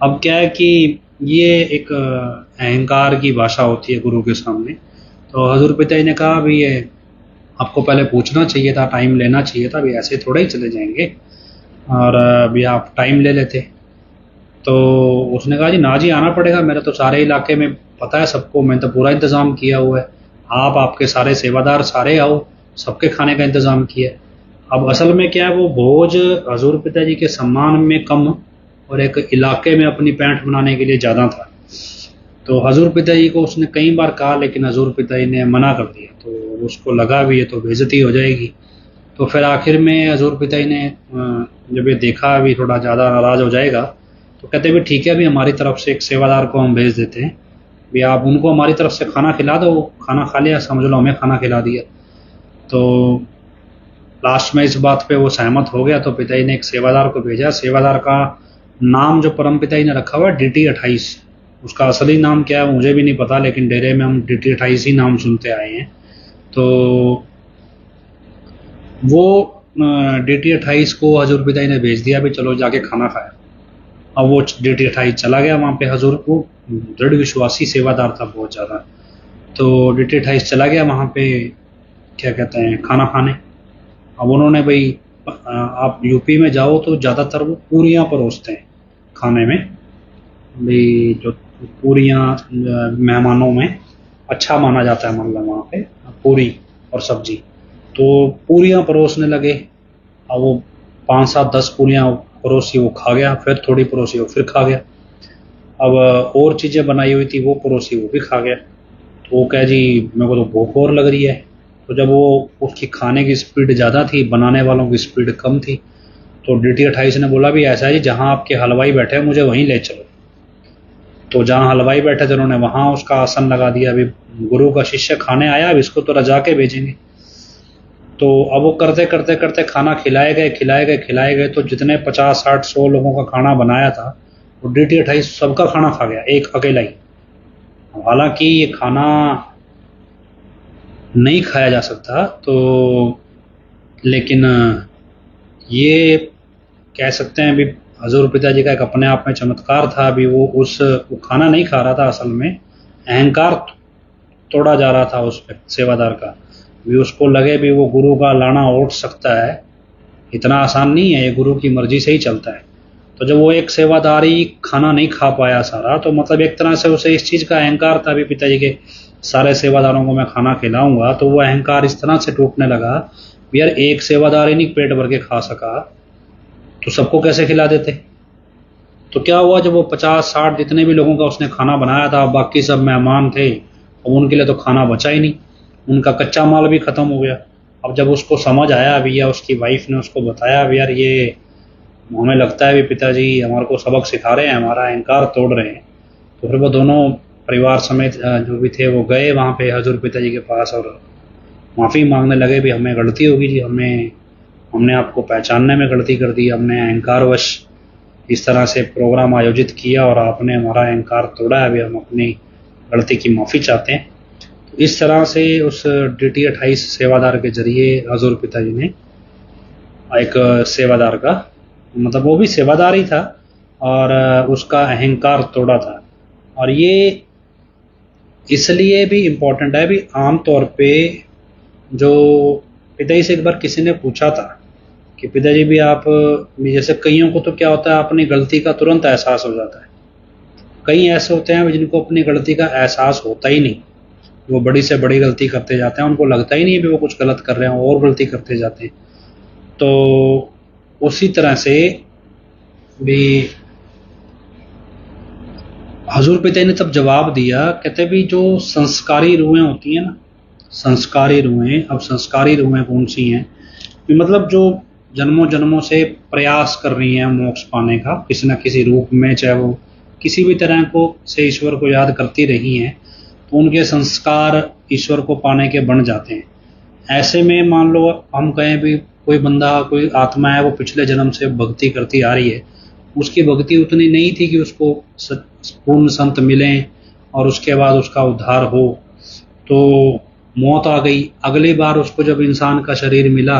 अब क्या है कि ये एक अहंकार की भाषा होती है गुरु के सामने। तो हजूर पिताजी ने कहा भी ये आपको पहले पूछना चाहिए था, टाइम लेना चाहिए था, अभी ऐसे थोड़ा ही चले जाएंगे, और अभी आप टाइम ले लेते। तो उसने कहा जी ना जी आना पड़ेगा, मेरा तो सारे इलाके में पता है सबको, मैंने तो पूरा इंतज़ाम किया हुआ है, आप आपके सारे सेवादार सारे आओ, सबके खाने का इंतज़ाम किया है। अब असल में क्या है, वो बोझ हजूर पिताजी के सम्मान में कम और एक इलाके में अपनी पैंठ बनाने के लिए ज़्यादा था। तो हजूर पिताजी को उसने कई बार कहा, लेकिन हजूर पिताजी ने मना कर दिया। तो उसको लगा भी ये तो बेइज्जती हो जाएगी। तो फिर आखिर में हजूर पिताजी ने जब ये देखा भी थोड़ा ज़्यादा नाराज़ हो जाएगा, तो कहते भी ठीक है, अभी हमारी तरफ से एक सेवादार को हम भेज देते हैं, भी आप उनको हमारी तरफ से खाना खिला दो। खाना खा लिया, समझ लो हमें खाना खिला दिया। तो लास्ट में इस बात पे वो सहमत हो गया, तो पिताजी ने एक सेवादार को भेजा। सेवादार का नाम जो परम पिताजी ने रखा हुआ है DT 28, उसका असली नाम क्या है मुझे भी नहीं पता, लेकिन डेरे में हम DT 28 ही नाम सुनते आए हैं। तो वो DT 28 को हजूर पिताजी ने भेज दिया भी चलो जाके खाना खाया। अब वो DT 28 चला गया वहाँ पे हजूर, वो दृढ़ विश्वासी सेवादार था बहुत ज़्यादा। तो DT 28 चला गया वहाँ पे, क्या कहते हैं, खाना खाने। अब उन्होंने भाई, आप यूपी में जाओ तो ज़्यादातर वो पूरियाँ परोसते हैं खाने में भी, जो पूरियाँ मेहमानों में अच्छा माना जाता है, मतलब वहाँ पे पूरी और सब्जी। तो पूरियाँ परोसने लगे। अब वो 5 7 10 पूरियाँ परोसी, वो खा गया, फिर थोड़ी परोसी, वो फिर खा गया। अब और चीज़ें बनाई हुई थी वो परोसी, वो भी खा गया। तो वो कह जी मेरे को तो भूख और लग रही है। तो जब वो, उसकी खाने की स्पीड ज़्यादा थी, बनाने वालों की स्पीड कम थी, तो DT 28 ने बोला भी ऐसा है जी, जहाँ आपके हलवाई बैठे हैं मुझे वहीं ले चलो। तो जहाँ हलवाई बैठे थे उन्होंने वहाँ उसका आसन लगा दिया। अभी गुरु का शिष्य खाने आया, अब इसको तो रजा के भेजेंगे। तो अब वो करते करते करते खाना खिलाए गए, खिलाए गए, खिलाए गए। तो जितने 50 60 100 लोगों का खाना बनाया था, वो DT 28 सबका खाना खा गया, एक अकेला ही। हालांकि ये खाना नहीं खाया जा सकता, तो लेकिन ये कह सकते हैं अभी हजूर पिताजी का एक अपने आप में चमत्कार था। अभी वो खाना नहीं खा रहा था, असल में अहंकार तोड़ा जा रहा था उस सेवादार का भी। उसको लगे भी वो गुरु का लाना ओट सकता है, इतना आसान नहीं है, ये गुरु की मर्जी से ही चलता है। तो जब वो एक सेवादारी खाना नहीं खा पाया सारा, तो मतलब एक तरह से उसे इस चीज़ का अहंकार था भी, पिताजी के सारे सेवादारों को मैं खाना खिलाऊंगा। तो वो अहंकार इस तरह से टूटने लगा भी, यार एक सेवादार ही नहीं पेट भर के खा सका, तो सबको कैसे खिला देते। तो क्या हुआ, जब वो 50 60 जितने भी लोगों का उसने खाना बनाया था, बाकी सब मेहमान थे, अब उनके लिए तो खाना बचा ही नहीं, उनका कच्चा माल भी खत्म हो गया। अब जब उसको समझ आया भी, या उसकी वाइफ ने उसको बताया भी, यार ये हमें लगता है भी पिताजी हमारे को सबक सिखा रहे हैं, हमारा अहंकार तोड़ रहे हैं। तो फिर वो दोनों परिवार समेत जो भी थे वो गए वहाँ पे हजूर पिताजी के पास, और माफ़ी मांगने लगे भी, हमें गलती होगी जी, हमने आपको पहचानने में गलती कर दी, हमने अहंकारवश इस तरह से प्रोग्राम आयोजित किया और आपने हमारा अहंकार तोड़ा है, अभी हम अपनी गलती की माफ़ी चाहते हैं। तो इस तरह से उस DT 28 सेवादार के जरिए हजूर पिताजी ने एक सेवादार का, मतलब वो भी सेवादार ही था, और उसका अहंकार तोड़ा था। और ये इसलिए भी इम्पोर्टेंट है भी, आम तौर पे जो पिताजी से एक बार किसी ने पूछा था कि पिताजी भी आप भी, जैसे कईयों को तो क्या होता है अपनी गलती का तुरंत एहसास हो जाता है, कई ऐसे होते हैं जिनको अपनी गलती का एहसास होता ही नहीं, वो बड़ी से बड़ी गलती करते जाते हैं, उनको लगता ही नहीं कि वो कुछ गलत कर रहे हैं और गलती करते जाते हैं। तो उसी तरह से भी हजूर पिताजी ने तब जवाब दिया, कहते भी जो संस्कारी रूहें होती हैं ना, संस्कारी रूहें, अब संस्कारी रूहें कौन सी हैं, मतलब जो जन्मों जन्मों से प्रयास कर रही हैं मोक्ष पाने का किसी न किसी रूप में, चाहे वो किसी भी तरह को से ईश्वर को याद करती रही हैं, तो उनके संस्कार ईश्वर को पाने के बन जाते हैं। ऐसे में मान लो हम कहें भी कोई बंदा, कोई आत्मा है, वो पिछले जन्म से भक्ति करती आ रही है, उसकी भक्ति उतनी नहीं थी कि उसको पूर्ण संत मिलें और उसके बाद उसका उद्धार हो। तो मौत आ गई, अगली बार उसको जब इंसान का शरीर मिला,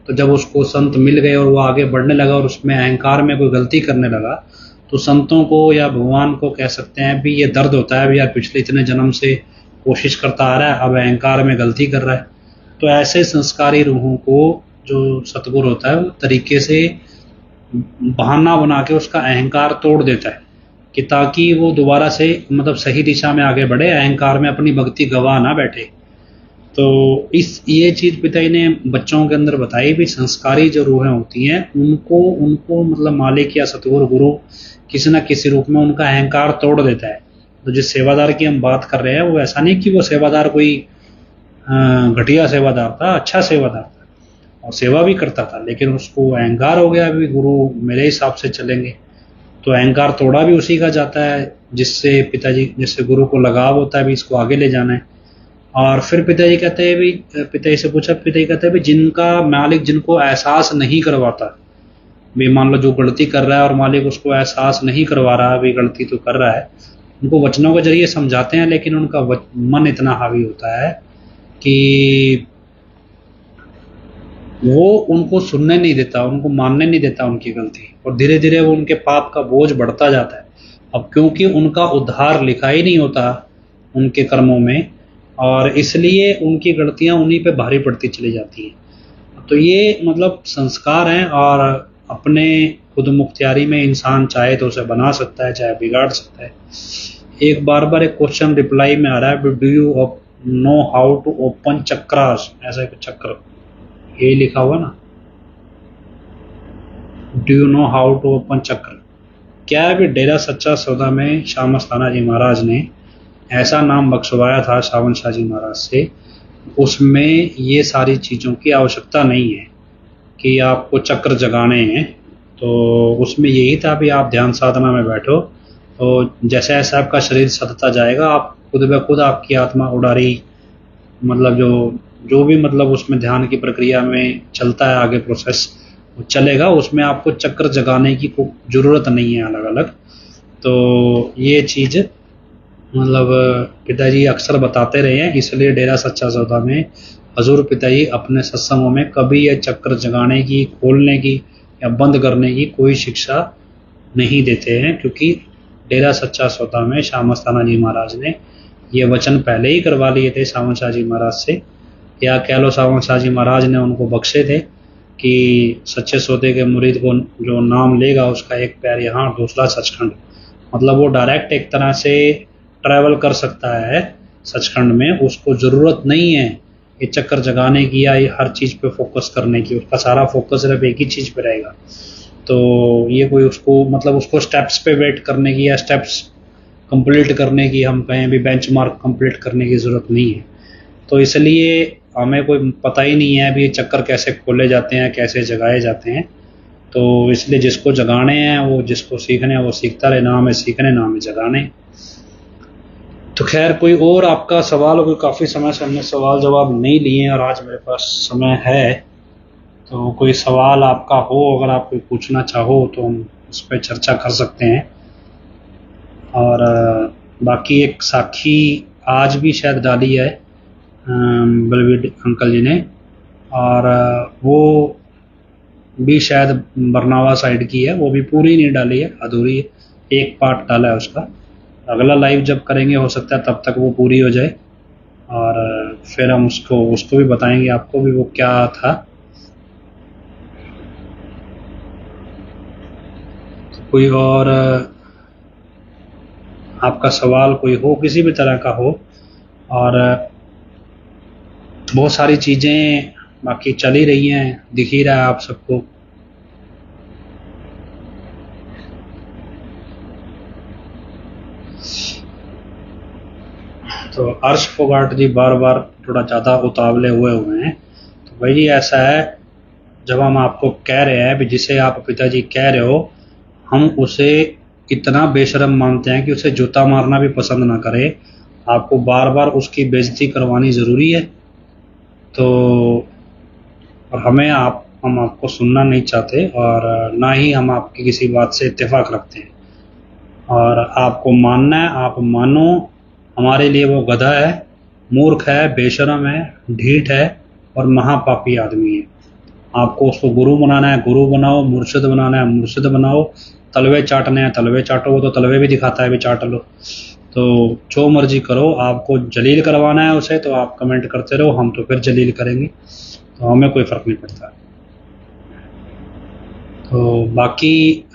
तो जब उसको संत मिल गए और वो आगे बढ़ने लगा और उसमें अहंकार में कोई गलती करने लगा, तो संतों को या भगवान को कह सकते हैं भी ये दर्द होता है भी, यार पिछले इतने जन्म से कोशिश करता आ रहा है, अब अहंकार में गलती कर रहा है। तो ऐसे संस्कारी रूहों को जो सतगुरु होता है वो तरीके से बहाना बना के उसका अहंकार तोड़ देता है, कि ताकि वो दोबारा से मतलब सही दिशा में आगे बढ़े, अहंकार में अपनी भक्ति गवा ना बैठे। तो ये चीज़ पिताजी ने बच्चों के अंदर बताई भी, संस्कारी जो रूहें होती हैं उनको उनको मतलब मालिक या सतगुरु गुरु किसी न किसी रूप में उनका अहंकार तोड़ देता है। तो जिस सेवादार की हम बात कर रहे हैं, वो ऐसा नहीं कि वो सेवादार कोई घटिया सेवादार था, अच्छा सेवादार था और सेवा भी करता था, लेकिन उसको अहंकार हो गया भी गुरु मेरे हिसाब से चलेंगे। तो अहंकार तोड़ा भी उसी का जाता है जिससे पिताजी, जिससे गुरु को लगाव होता है भी इसको आगे ले जाना है। और फिर पिताजी कहते हैं भी, पिताजी से पूछा, पिताजी कहते हैं भी जिनका मालिक जिनको एहसास नहीं करवाता भी, मान लो जो गलती कर रहा है और मालिक उसको एहसास नहीं करवा रहा भी गलती तो कर रहा है, उनको वचनों के जरिए समझाते हैं, लेकिन उनका मन इतना हावी होता है कि वो उनको सुनने नहीं देता, उनको मानने नहीं देता उनकी गलती, और धीरे धीरे वो उनके पाप का बोझ बढ़ता जाता है। अब क्योंकि उनका उद्धार लिखा ही नहीं होता उनके कर्मों में, और इसलिए उनकी गलतियां उन्हीं पे भारी पड़ती चली जाती हैं। तो ये मतलब संस्कार हैं, और अपने खुद मुख्तियारी में इंसान चाहे तो उसे बना सकता है, चाहे बिगाड़ सकता है। एक बार बार एक क्वेश्चन रिप्लाई में आ रहा है, do you know how to open chakras, ऐसा एक चक्र ये लिखा हुआ ना, do you know how to open chakra. क्या है भी डेरा सच्चा सौदा में श्याम अस्थाना जी महाराज ने ऐसा नाम बख्शवाया था सावन शाह जी महाराज से, उसमें ये सारी चीज़ों की आवश्यकता नहीं है कि आपको चक्र जगाने हैं। तो उसमें यही था भी आप ध्यान साधना में बैठो, तो जैसे जैसे आपका शरीर सधता जाएगा, आप खुद ब खुद आपकी आत्मा उड़ारी, मतलब जो जो भी मतलब उसमें ध्यान की प्रक्रिया में चलता है आगे प्रोसेस, वो चलेगा, उसमें आपको चक्र जगाने की कोई ज़रूरत नहीं है अलग अलग। तो ये चीज़ मतलब पिताजी अक्सर बताते रहे हैं, इसलिए डेरा सच्चा सौदा में हजूर पिताजी अपने सत्संगों में कभी यह चक्र जगाने की, खोलने की या बंद करने की कोई शिक्षा नहीं देते हैं, क्योंकि डेरा सच्चा सौदा में श्याम अस्थाना जी महाराज ने ये वचन पहले ही करवा लिए थे सावन शाह जी महाराज से, या कह लो सावन शाह जी महाराज ने उनको बख्शे थे कि सच्चे सौदे के मुरीद को जो नाम लेगा उसका एक पैर यहाँ दूसरा सचखंड, मतलब वो डायरेक्ट एक तरह से ट्रैवल कर सकता है सचखंड में, उसको ज़रूरत नहीं है ये चक्कर जगाने की या ये हर चीज़ पे फोकस करने की, उसका सारा फोकस सिर्फ एक ही चीज़ पे रहेगा। तो ये कोई उसको मतलब उसको स्टेप्स पे वेट करने की या स्टेप्स कंप्लीट करने की, हम कहें भी बेंचमार्क कंप्लीट करने की ज़रूरत नहीं है। तो इसलिए हमें कोई पता ही नहीं है अभी ये चक्कर कैसे खोले जाते हैं, कैसे जगाए जाते हैं। तो इसलिए जिसको जगाने हैं, वो जिसको सीखने हैं वो सीखता रहे, ना हमें सीखने ना हमें जगाने। तो खैर कोई और आपका सवाल हो, कोई काफ़ी समय से हमने सवाल जवाब नहीं लिए हैं और आज मेरे पास समय है, तो कोई सवाल आपका हो, अगर आप कोई पूछना चाहो तो हम उस पर चर्चा कर सकते हैं। और बाकी एक साखी आज भी शायद डाली है बलवीर अंकल जी ने, और वो भी शायद बरनावा साइड की है, वो भी पूरी नहीं डाली है, अधूरी है, एक पार्ट डाला है उसका। अगला लाइव जब करेंगे हो सकता है तब तक वो पूरी हो जाए, और फिर हम उसको उसको भी बताएंगे आपको भी वो क्या था। तो कोई और आपका सवाल कोई हो, किसी भी तरह का हो, और बहुत सारी चीज़ें बाकी चल ही रही हैं, दिख ही रहा है आप सबको। तो अर्श फोगाट जी बार बार थोड़ा ज़्यादा उतावले हुए हैं। तो भाई ऐसा है, जब हम आपको कह रहे हैं भी जिसे आप पिताजी कह रहे हो, हम उसे इतना बेशर्म मानते हैं कि उसे जूता मारना भी पसंद ना करें, आपको बार बार उसकी बेइज्जती करवानी ज़रूरी है। तो और हम आपको सुनना नहीं चाहते, और ना ही हम आपकी किसी बात से इत्तेफाक रखते हैं, और आपको मानना है आप मानो। हमारे लिए वो गधा है, मूर्ख है, बेशरम है, ढीठ है और महापापी आदमी है। आपको उसको गुरु बनाना है गुरु बनाओ, मुर्शिद बनाना है मुर्शिद बनाओ, तलवे चाटने हैं तलवे चाटो, वो तो तलवे भी दिखाता है भी चाट लो। तो जो मर्जी करो, आपको जलील करवाना है उसे तो आप कमेंट करते रहो, हम तो फिर जलील करेंगे, तो हमें कोई फ़र्क नहीं पड़ता। तो बाकी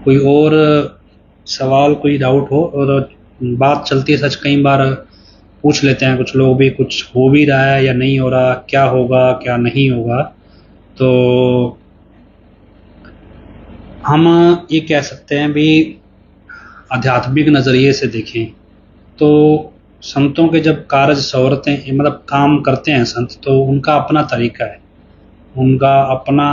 कोई और सवाल, कोई डाउट हो, और बात चलती है सच, कई बार पूछ लेते हैं कुछ लोग भी, कुछ हो भी रहा है या नहीं हो रहा, क्या होगा क्या नहीं होगा। तो हम ये कह सकते हैं भी आध्यात्मिक नज़रिए से देखें तो संतों के जब कार्य संवरते हैं, मतलब काम करते हैं संत, तो उनका अपना तरीका है, उनका अपना,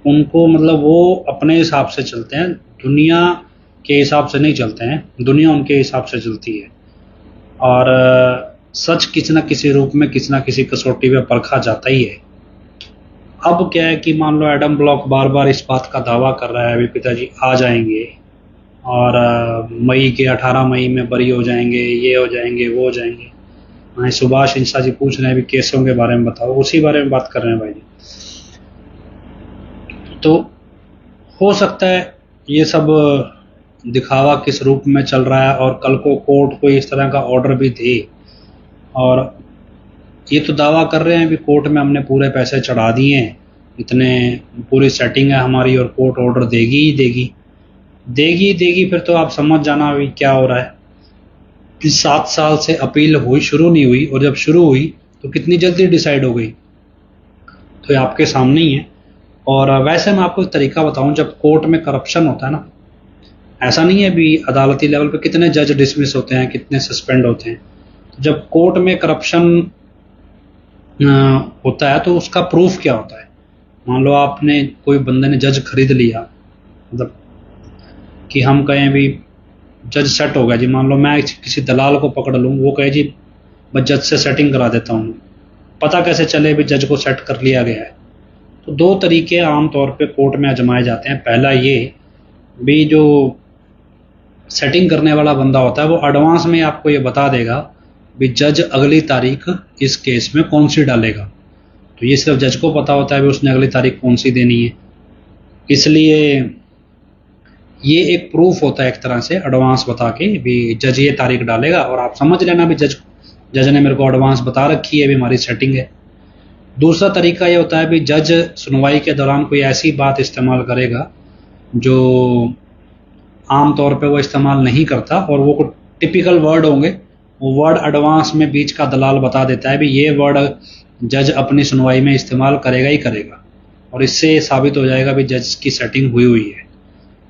उनको मतलब वो अपने हिसाब से चलते हैं, दुनिया के हिसाब से नहीं चलते हैं, दुनिया उनके हिसाब से चलती है। और सच किसी न किसी रूप में किसी न किसी कसौटी में परखा जाता ही है। अब क्या है कि मान लो एडम ब्लॉक बार बार इस बात का दावा कर रहा है अभी पिताजी आ जाएंगे, और मई के 18 मई में बरी हो जाएंगे, ये हो जाएंगे वो हो जाएंगे। हाँ, सुभाष इंसा जी पूछ रहे हैं भी केसों के बारे में बताओ, उसी बारे में बात कर रहे हैं भाई जी। तो हो सकता है ये सब दिखावा किस रूप में चल रहा है, और कल को कोर्ट कोई इस तरह का ऑर्डर भी दे, और ये तो दावा कर रहे हैं भी कोर्ट में हमने पूरे पैसे चढ़ा दिए हैं, इतने पूरी सेटिंग है हमारी, और कोर्ट ऑर्डर देगी ही देगी, देगी देगी। फिर तो आप समझ जाना अभी क्या हो रहा है कि 7 साल से अपील हुई, शुरू नहीं हुई, और जब शुरू हुई तो कितनी जल्दी डिसाइड हो गई, तो ये आपके सामने ही है। और वैसे मैं आपको एक तरीका बताऊं, जब कोर्ट में करप्शन होता है ना, ऐसा नहीं है भी अदालती लेवल पे कितने जज डिसमिस होते हैं, कितने सस्पेंड होते हैं, तो जब कोर्ट में करप्शन होता है तो उसका प्रूफ क्या होता है। मान लो आपने, कोई बंदे ने जज खरीद लिया, मतलब कि हम कहें भी जज सेट हो गया जी, मान लो मैं किसी दलाल को पकड़ लूँ, वो कहे जी मैं जज से सेटिंग करा देता हूँ, पता कैसे चले भी जज को सेट कर लिया गया है। तो 2 तरीके आमतौर पे कोर्ट में आजमाए जाते हैं। पहला ये भी, जो सेटिंग करने वाला बंदा होता है वो एडवांस में आपको ये बता देगा भी जज अगली तारीख इस केस में कौन सी डालेगा, तो ये सिर्फ जज को पता होता है भी उसने अगली तारीख कौन सी देनी है। इसलिए ये एक प्रूफ होता है एक तरह से, एडवांस बता के भी जज ये तारीख डालेगा, और आप समझ लेना भी जज ने मेरे को एडवांस बता रखी है भी हमारी सेटिंग है। दूसरा तरीका ये होता है भी जज सुनवाई के दौरान कोई ऐसी बात इस्तेमाल करेगा जो आमतौर पे वो इस्तेमाल नहीं करता, और वो कुछ टिपिकल वर्ड होंगे, वो वर्ड एडवांस में बीच का दलाल बता देता है भी ये वर्ड जज अपनी सुनवाई में इस्तेमाल करेगा ही करेगा, और इससे साबित हो जाएगा भी जज की सेटिंग हुई हुई है।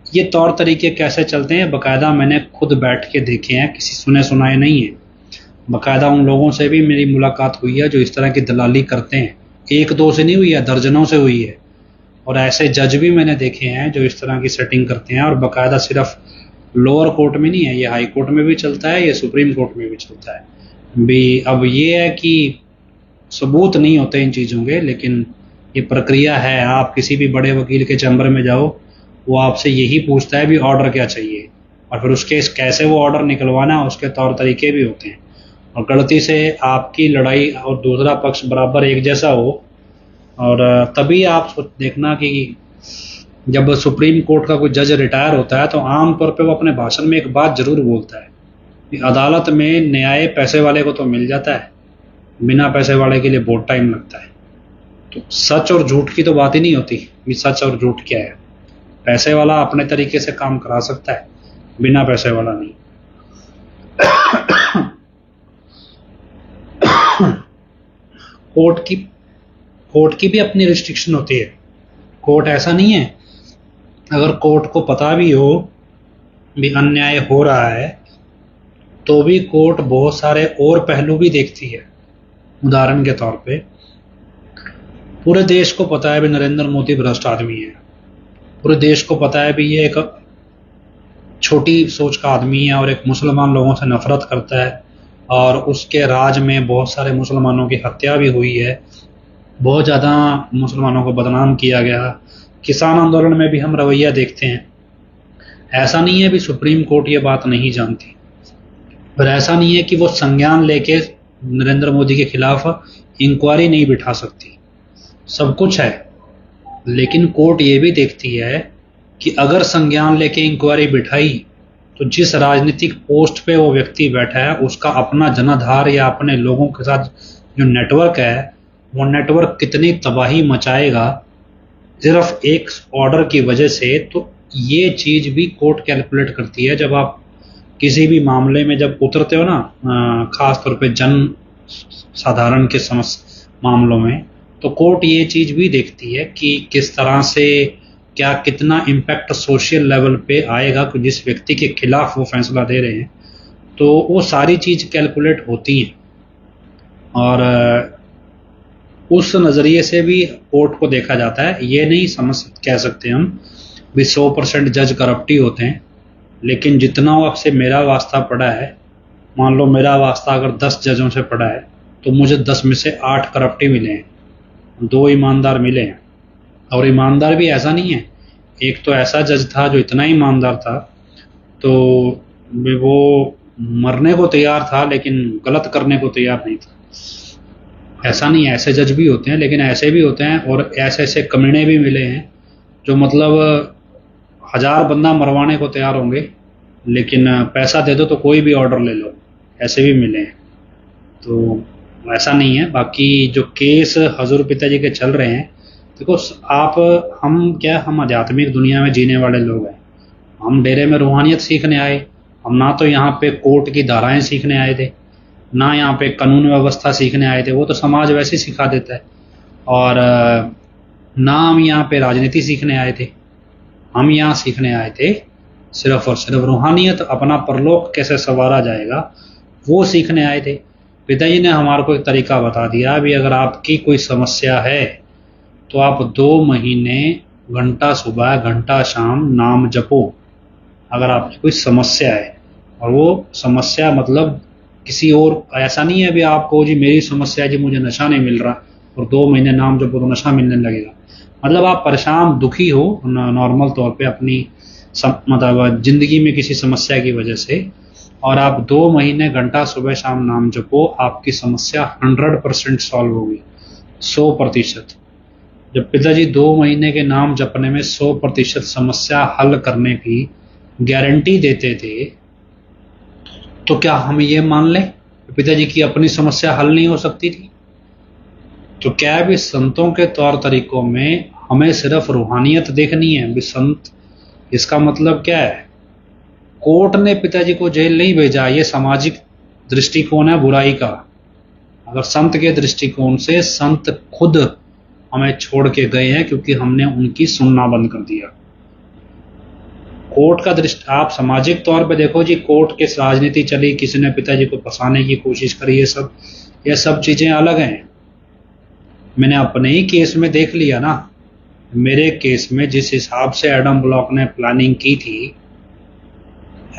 ये तौर तरीके कैसे चलते हैं बाकायदा मैंने खुद बैठ के देखे हैं, किसी सुने सुनाए नहीं है। बाकायदा उन लोगों से भी मेरी मुलाकात हुई है जो इस तरह की दलाली करते हैं, 1-2 से नहीं हुई है, दर्जनों से हुई है। और ऐसे जज भी मैंने देखे हैं जो इस तरह की सेटिंग करते हैं, और बाकायदा सिर्फ लोअर कोर्ट में नहीं है, ये हाई कोर्ट में भी चलता है, ये सुप्रीम कोर्ट में भी चलता है भी। अब ये है कि सबूत नहीं होते इन चीज़ों के, लेकिन ये प्रक्रिया है। आप किसी भी बड़े वकील के चैम्बर में जाओ, वो आपसे यही पूछता है भी ऑर्डर क्या चाहिए, और फिर उसके कैसे वो ऑर्डर निकलवाना है उसके तौर तरीके भी होते हैं। और गलती से आपकी लड़ाई और दूसरा पक्ष बराबर एक जैसा हो, और तभी आप देखना कि जब सुप्रीम कोर्ट का कोई जज रिटायर होता है तो आमतौर पे वो अपने भाषण में एक बात जरूर बोलता है कि अदालत में न्याय पैसे वाले को तो मिल जाता है, बिना पैसे वाले के लिए बहुत टाइम लगता है। तो सच और झूठ की तो बात ही नहीं होती कि सच और झूठ क्या है। पैसे वाला अपने तरीके से काम करा सकता है, बिना पैसे वाला नहीं। कोर्ट की भी अपनी रिस्ट्रिक्शन होती है। कोर्ट ऐसा नहीं है, अगर कोर्ट को पता भी हो भी अन्याय हो रहा है तो भी कोर्ट बहुत सारे और पहलू भी देखती है। उदाहरण के तौर पे पूरे देश को पता है भी नरेंद्र मोदी भ्रष्ट आदमी है, पूरे देश को पता है भी ये एक छोटी सोच का आदमी है और एक मुसलमान लोगों से नफरत करता है, और उसके राज में बहुत सारे मुसलमानों की हत्या भी हुई है, बहुत ज़्यादा मुसलमानों को बदनाम किया गया। किसान आंदोलन में भी हम रवैया देखते हैं। ऐसा नहीं है भी सुप्रीम कोर्ट ये बात नहीं जानती, पर ऐसा नहीं है कि वो संज्ञान लेके नरेंद्र मोदी के खिलाफ इंक्वायरी नहीं बिठा सकती। सब कुछ है, लेकिन कोर्ट ये भी देखती है कि अगर संज्ञान लेके इंक्वायरी बिठाई तो जिस राजनीतिक पोस्ट पे वो व्यक्ति बैठा है उसका अपना जनाधार या अपने लोगों के साथ जो नेटवर्क है, वो नेटवर्क कितनी तबाही मचाएगा सिर्फ एक ऑर्डर की वजह से। तो ये चीज़ भी कोर्ट कैलकुलेट करती है। जब आप किसी भी मामले में जब उतरते हो ना, खास तौर पे जन साधारण के मामलों में, तो कोर्ट ये चीज़ भी देखती है कि किस तरह से क्या कितना इम्पैक्ट सोशल लेवल पे आएगा कि जिस व्यक्ति के खिलाफ वो फैसला दे रहे हैं। तो वो सारी चीज़ कैलकुलेट होती हैं, और उस नज़रिए से भी कोर्ट को देखा जाता है। ये नहीं कह सकते हम भी 100% जज करप्ट ही होते हैं, लेकिन जितना आपसे मेरा वास्ता पड़ा है, मान लो मेरा वास्ता अगर 10 जजों से पड़ा है तो मुझे 10 में से 8 करप्ट ही मिले हैं, 2 ईमानदार मिले हैं। और ईमानदार भी ऐसा नहीं है, एक तो ऐसा जज था जो इतना ईमानदार था तो वो मरने को तैयार था लेकिन गलत करने को तैयार नहीं था। ऐसा नहीं है, ऐसे जज भी होते हैं, लेकिन ऐसे भी होते हैं और ऐसे ऐसे कमीने भी मिले हैं जो मतलब 1000 बंदा मरवाने को तैयार होंगे, लेकिन पैसा दे दो तो कोई भी ऑर्डर ले लो, ऐसे भी मिले हैं। तो ऐसा नहीं है। बाकी जो केस हजूर पिताजी के चल रहे हैं, देखो आप, हम आध्यात्मिक दुनिया में जीने वाले लोग हैं। हम डेरे में रूहानियत सीखने आए, हम ना तो यहाँ पे कोर्ट की धाराएं सीखने आए थे, ना यहाँ पे कानून व्यवस्था सीखने आए थे, वो तो समाज वैसे ही सिखा देता है। और ना हम यहाँ पे राजनीति सीखने आए थे, हम यहाँ सीखने आए थे सिर्फ और सिर्फ रूहानियत, अपना परलोक कैसे संवारा जाएगा वो सीखने आए थे। पिताजी ने हमारे को एक तरीका बता दिया, अभी अगर आपकी कोई समस्या है तो आप 2 महीने घंटा सुबह घंटा शाम नाम जपो। अगर आपकी कोई समस्या है, और वो समस्या मतलब किसी और, ऐसा नहीं है अभी आपको जी मेरी समस्या है जी मुझे नशा नहीं मिल रहा और 2 महीने नाम जपो तो नशा मिलने लगेगा। मतलब आप परेशान दुखी हो नॉर्मल तौर पे अपनी मतलब जिंदगी में किसी समस्या की वजह से, और आप 2 महीने घंटा सुबह शाम नाम जपो, आपकी समस्या 100% सॉल्व होगी, 100%। जब पिताजी 2 महीने के नाम जपने में 100% समस्या हल करने की गारंटी देते थे, तो क्या हम ये मान लें पिताजी की अपनी समस्या हल नहीं हो सकती थी? तो क्या है भी, संतों के तौर तरीकों में हमें सिर्फ रूहानियत देखनी है भी। संत, इसका मतलब क्या है, कोर्ट ने पिताजी को जेल नहीं भेजा, ये सामाजिक दृष्टिकोण है बुराई का। अगर संत के दृष्टिकोण से, संत खुद हमें छोड़ के गए हैं क्योंकि हमने उनकी सुनना बंद कर दिया। कोर्ट का दृष्टि, आप सामाजिक तौर पे देखो जी, कोर्ट के राजनीति चली, किसी ने पिताजी को फंसाने की कोशिश करी, ये सब चीजें अलग हैं। मैंने अपने ही केस में देख लिया ना, मेरे केस में जिस हिसाब से एडम ब्लॉक ने प्लानिंग की थी,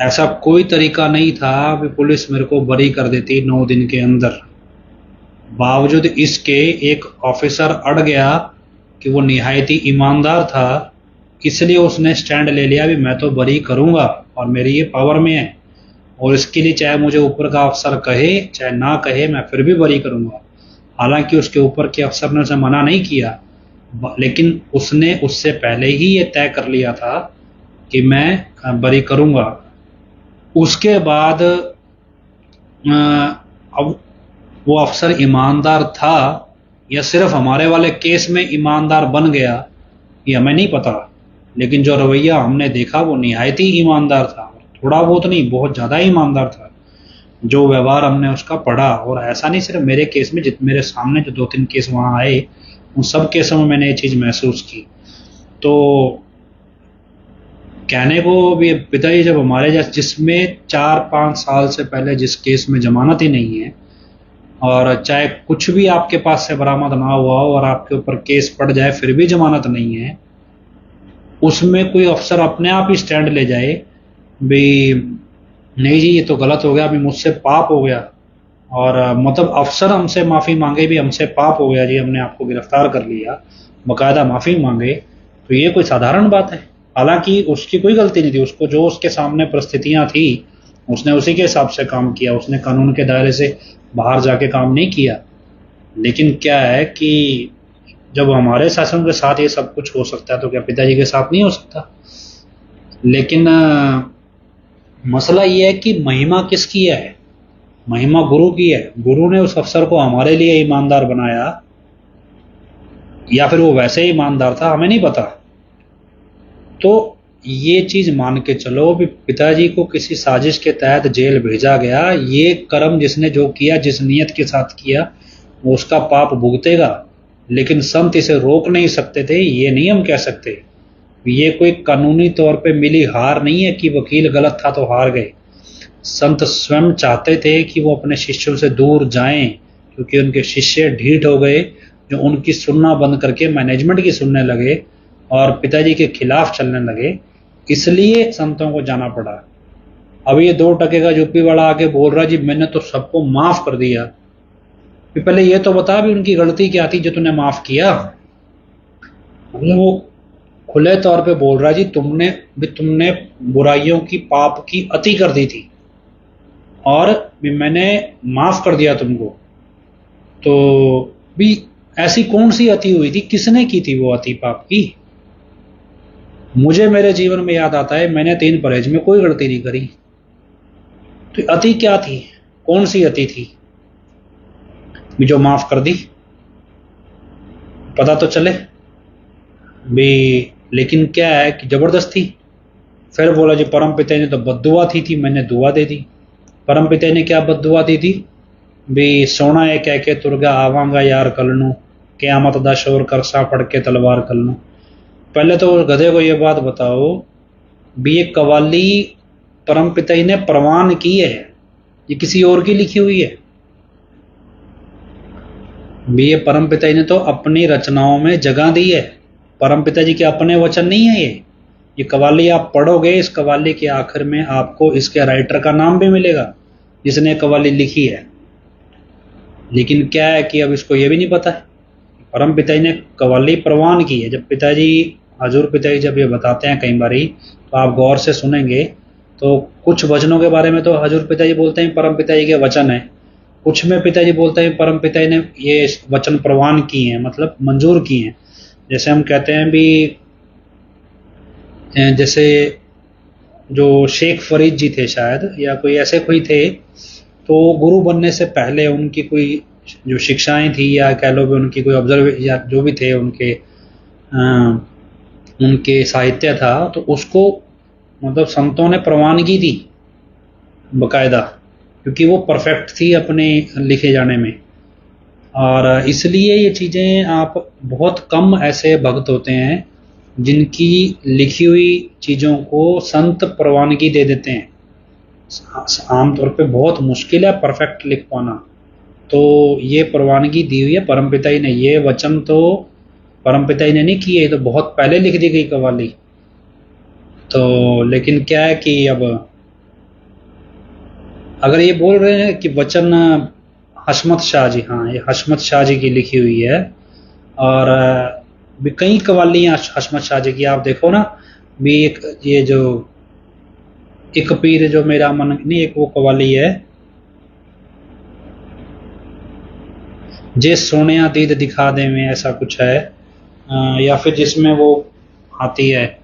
ऐसा कोई तरीका नहीं था कि पुलिस मेरे को बरी कर देती 9 दिन के अंदर। बावजूद इसके एक ऑफिसर अड़ गया कि वो निहायती ईमानदार था, इसलिए उसने स्टैंड ले लिया भी मैं तो बरी करूंगा और मेरी ये पावर में है, और इसके लिए चाहे मुझे ऊपर का अफसर कहे चाहे ना कहे, मैं फिर भी बरी करूंगा। हालांकि उसके ऊपर के अफसर ने उसे मना नहीं किया, लेकिन उसने उससे पहले ही ये तय कर लिया था कि मैं बरी करूंगा। उसके बाद अब वो अफसर ईमानदार था या सिर्फ हमारे वाले केस में ईमानदार बन गया, ये हमें नहीं पता, लेकिन जो रवैया हमने देखा वो निहायती ईमानदार था। थोड़ा बहुत नहीं, बहुत ज़्यादा ईमानदार था जो व्यवहार हमने उसका पढ़ा। और ऐसा नहीं सिर्फ मेरे केस में, जित मेरे सामने जो 2-3 केस वहाँ आए, उन सब केसों में मैंने ये चीज़ महसूस की। तो कहने को भी पिताजी जब हमारे जैसे, जिसमें 4-5 साल से पहले जिस केस में जमानत ही नहीं है, और चाहे कुछ भी आपके पास से बरामद ना हुआ हो और आपके ऊपर केस पड़ जाए फिर भी जमानत नहीं है, उसमें कोई अफसर अपने आप ही स्टैंड ले जाए भी नहीं जी ये तो गलत हो गया, अभी मुझसे पाप हो गया, और मतलब अफसर हमसे माफ़ी मांगे भी हमसे पाप हो गया जी, हमने आपको गिरफ्तार कर लिया, बाकायदा माफ़ी मांगे, तो ये कोई साधारण बात है? हालांकि उसकी कोई गलती नहीं थी, उसको जो उसके सामने परिस्थितियां थी उसने उसी के हिसाब से काम किया, उसने कानून के दायरे से बाहर जाके काम नहीं किया। लेकिन क्या है कि जब हमारे शासन के साथ ये सब कुछ हो सकता है तो क्या पिताजी के साथ नहीं हो सकता? लेकिन मसला ये है कि महिमा किसकी है? महिमा गुरु की है। गुरु ने उस अफसर को हमारे लिए ईमानदार बनाया, या फिर वो वैसे ही ईमानदार था, हमें नहीं पता। तो ये चीज मान के चलो भी पिताजी को किसी साजिश के तहत जेल भेजा गया, ये कर्म जिसने जो किया, जिस नियत के साथ किया, वो उसका पाप भुगतेगा। लेकिन संत इसे रोक नहीं सकते थे, ये नहीं हम कह सकते। ये कोई कानूनी तौर पे मिली हार नहीं है कि वकील गलत था तो हार गए। संत स्वयं चाहते थे कि वो अपने शिष्यों से दूर जाएं, क्योंकि उनके शिष्य ढीठ हो गए, जो उनकी सुनना बंद करके मैनेजमेंट की सुनने लगे और पिताजी के खिलाफ चलने लगे, इसलिए संतों को जाना पड़ा। अब ये 2 टके का यूपी वाला आके बोल रहा जी मैंने तो सबको माफ कर दिया। पहले ये तो बता भी उनकी गलती क्या थी जो तूने माफ किया। मतलब वो खुले तौर पे बोल रहा जी तुमने बुराइयों की, पाप की अति कर दी थी, और भी मैंने माफ कर दिया तुमको, तो भी ऐसी कौन सी अति हुई थी, किसने की थी वो अति पाप की? मुझे मेरे जीवन में याद आता है मैंने 3 परहेज में कोई गलती नहीं करी, तो अति क्या थी, कौन सी अति थी भी जो माफ कर दी? पता तो चले भी। लेकिन क्या है कि जबरदस्ती। फिर बोला जी परम पिता ने तो बद्दुआ थी मैंने दुआ दे दी। परम पिता ने क्या बद्दुआ दी थी भी? सोना है कह के तुरगा आवांगा यार कलनू, क़यामत दा शोर करसा पड़ के तलवार कलनू। पहले तो गधे को ये बात बताओ भी ये कवाली परम पिता ने प्रवान की है, ये किसी और की लिखी हुई है? भी ये परम पिता ने तो अपनी रचनाओं में जगह दी है, परम पिता जी के अपने वचन नहीं है ये कवाली आप पढ़ोगे, इस कवाली के आखिर में आपको इसके राइटर का नाम भी मिलेगा जिसने कवाली लिखी है। लेकिन क्या है कि अब इसको ये भी नहीं पता है परम पिताजी ने कवाली प्रवान की है। जब पिताजी हजूर पिताजी जब ये बताते हैं कई बारी, तो आप गौर से सुनेंगे तो कुछ वचनों के बारे में तो हजूर पिताजी बोलते हैं परम पिताजी के वचन है, कुछ में पिताजी बोलते हैं परम पिताजी ने ये वचन प्रवान किए हैं, मतलब मंजूर किए हैं। जैसे हम कहते हैं भी, जैसे जो शेख फरीद जी थे शायद, या कोई ऐसे कोई थे, तो गुरु बनने से पहले उनकी कोई जो शिक्षाएं थी, या कह लो भी उनकी कोई ऑब्जर्व या जो भी थे उनके साहित्य था, तो उसको मतलब संतों ने प्रवानगी दी बकायदा, क्योंकि वो परफेक्ट थी अपने लिखे जाने में। और इसलिए ये चीज़ें आप बहुत कम ऐसे भक्त होते हैं जिनकी लिखी हुई चीज़ों को संत प्रवानगी दे देते हैं। आमतौर पे बहुत मुश्किल है परफेक्ट लिख पाना, तो ये प्रवानगी दी हुई है परम पिता जी ने। ये वचन तो परम पिता जी ने नहीं किए, तो बहुत पहले लिख दी गई कवाली। तो लेकिन क्या है कि अब अगर ये बोल रहे हैं कि वचन हशमत शाह जी, हाँ ये हशमत शाह जी की लिखी हुई है, और भी कई कवालियाँ हशमत शाह जी की आप देखो ना भी। एक ये जो एक पीर जो मेरा मन नहीं, एक वो कवाली है जे सोनिया दीद दिखा दे में, ऐसा कुछ है, या फिर जिसमें वो आती है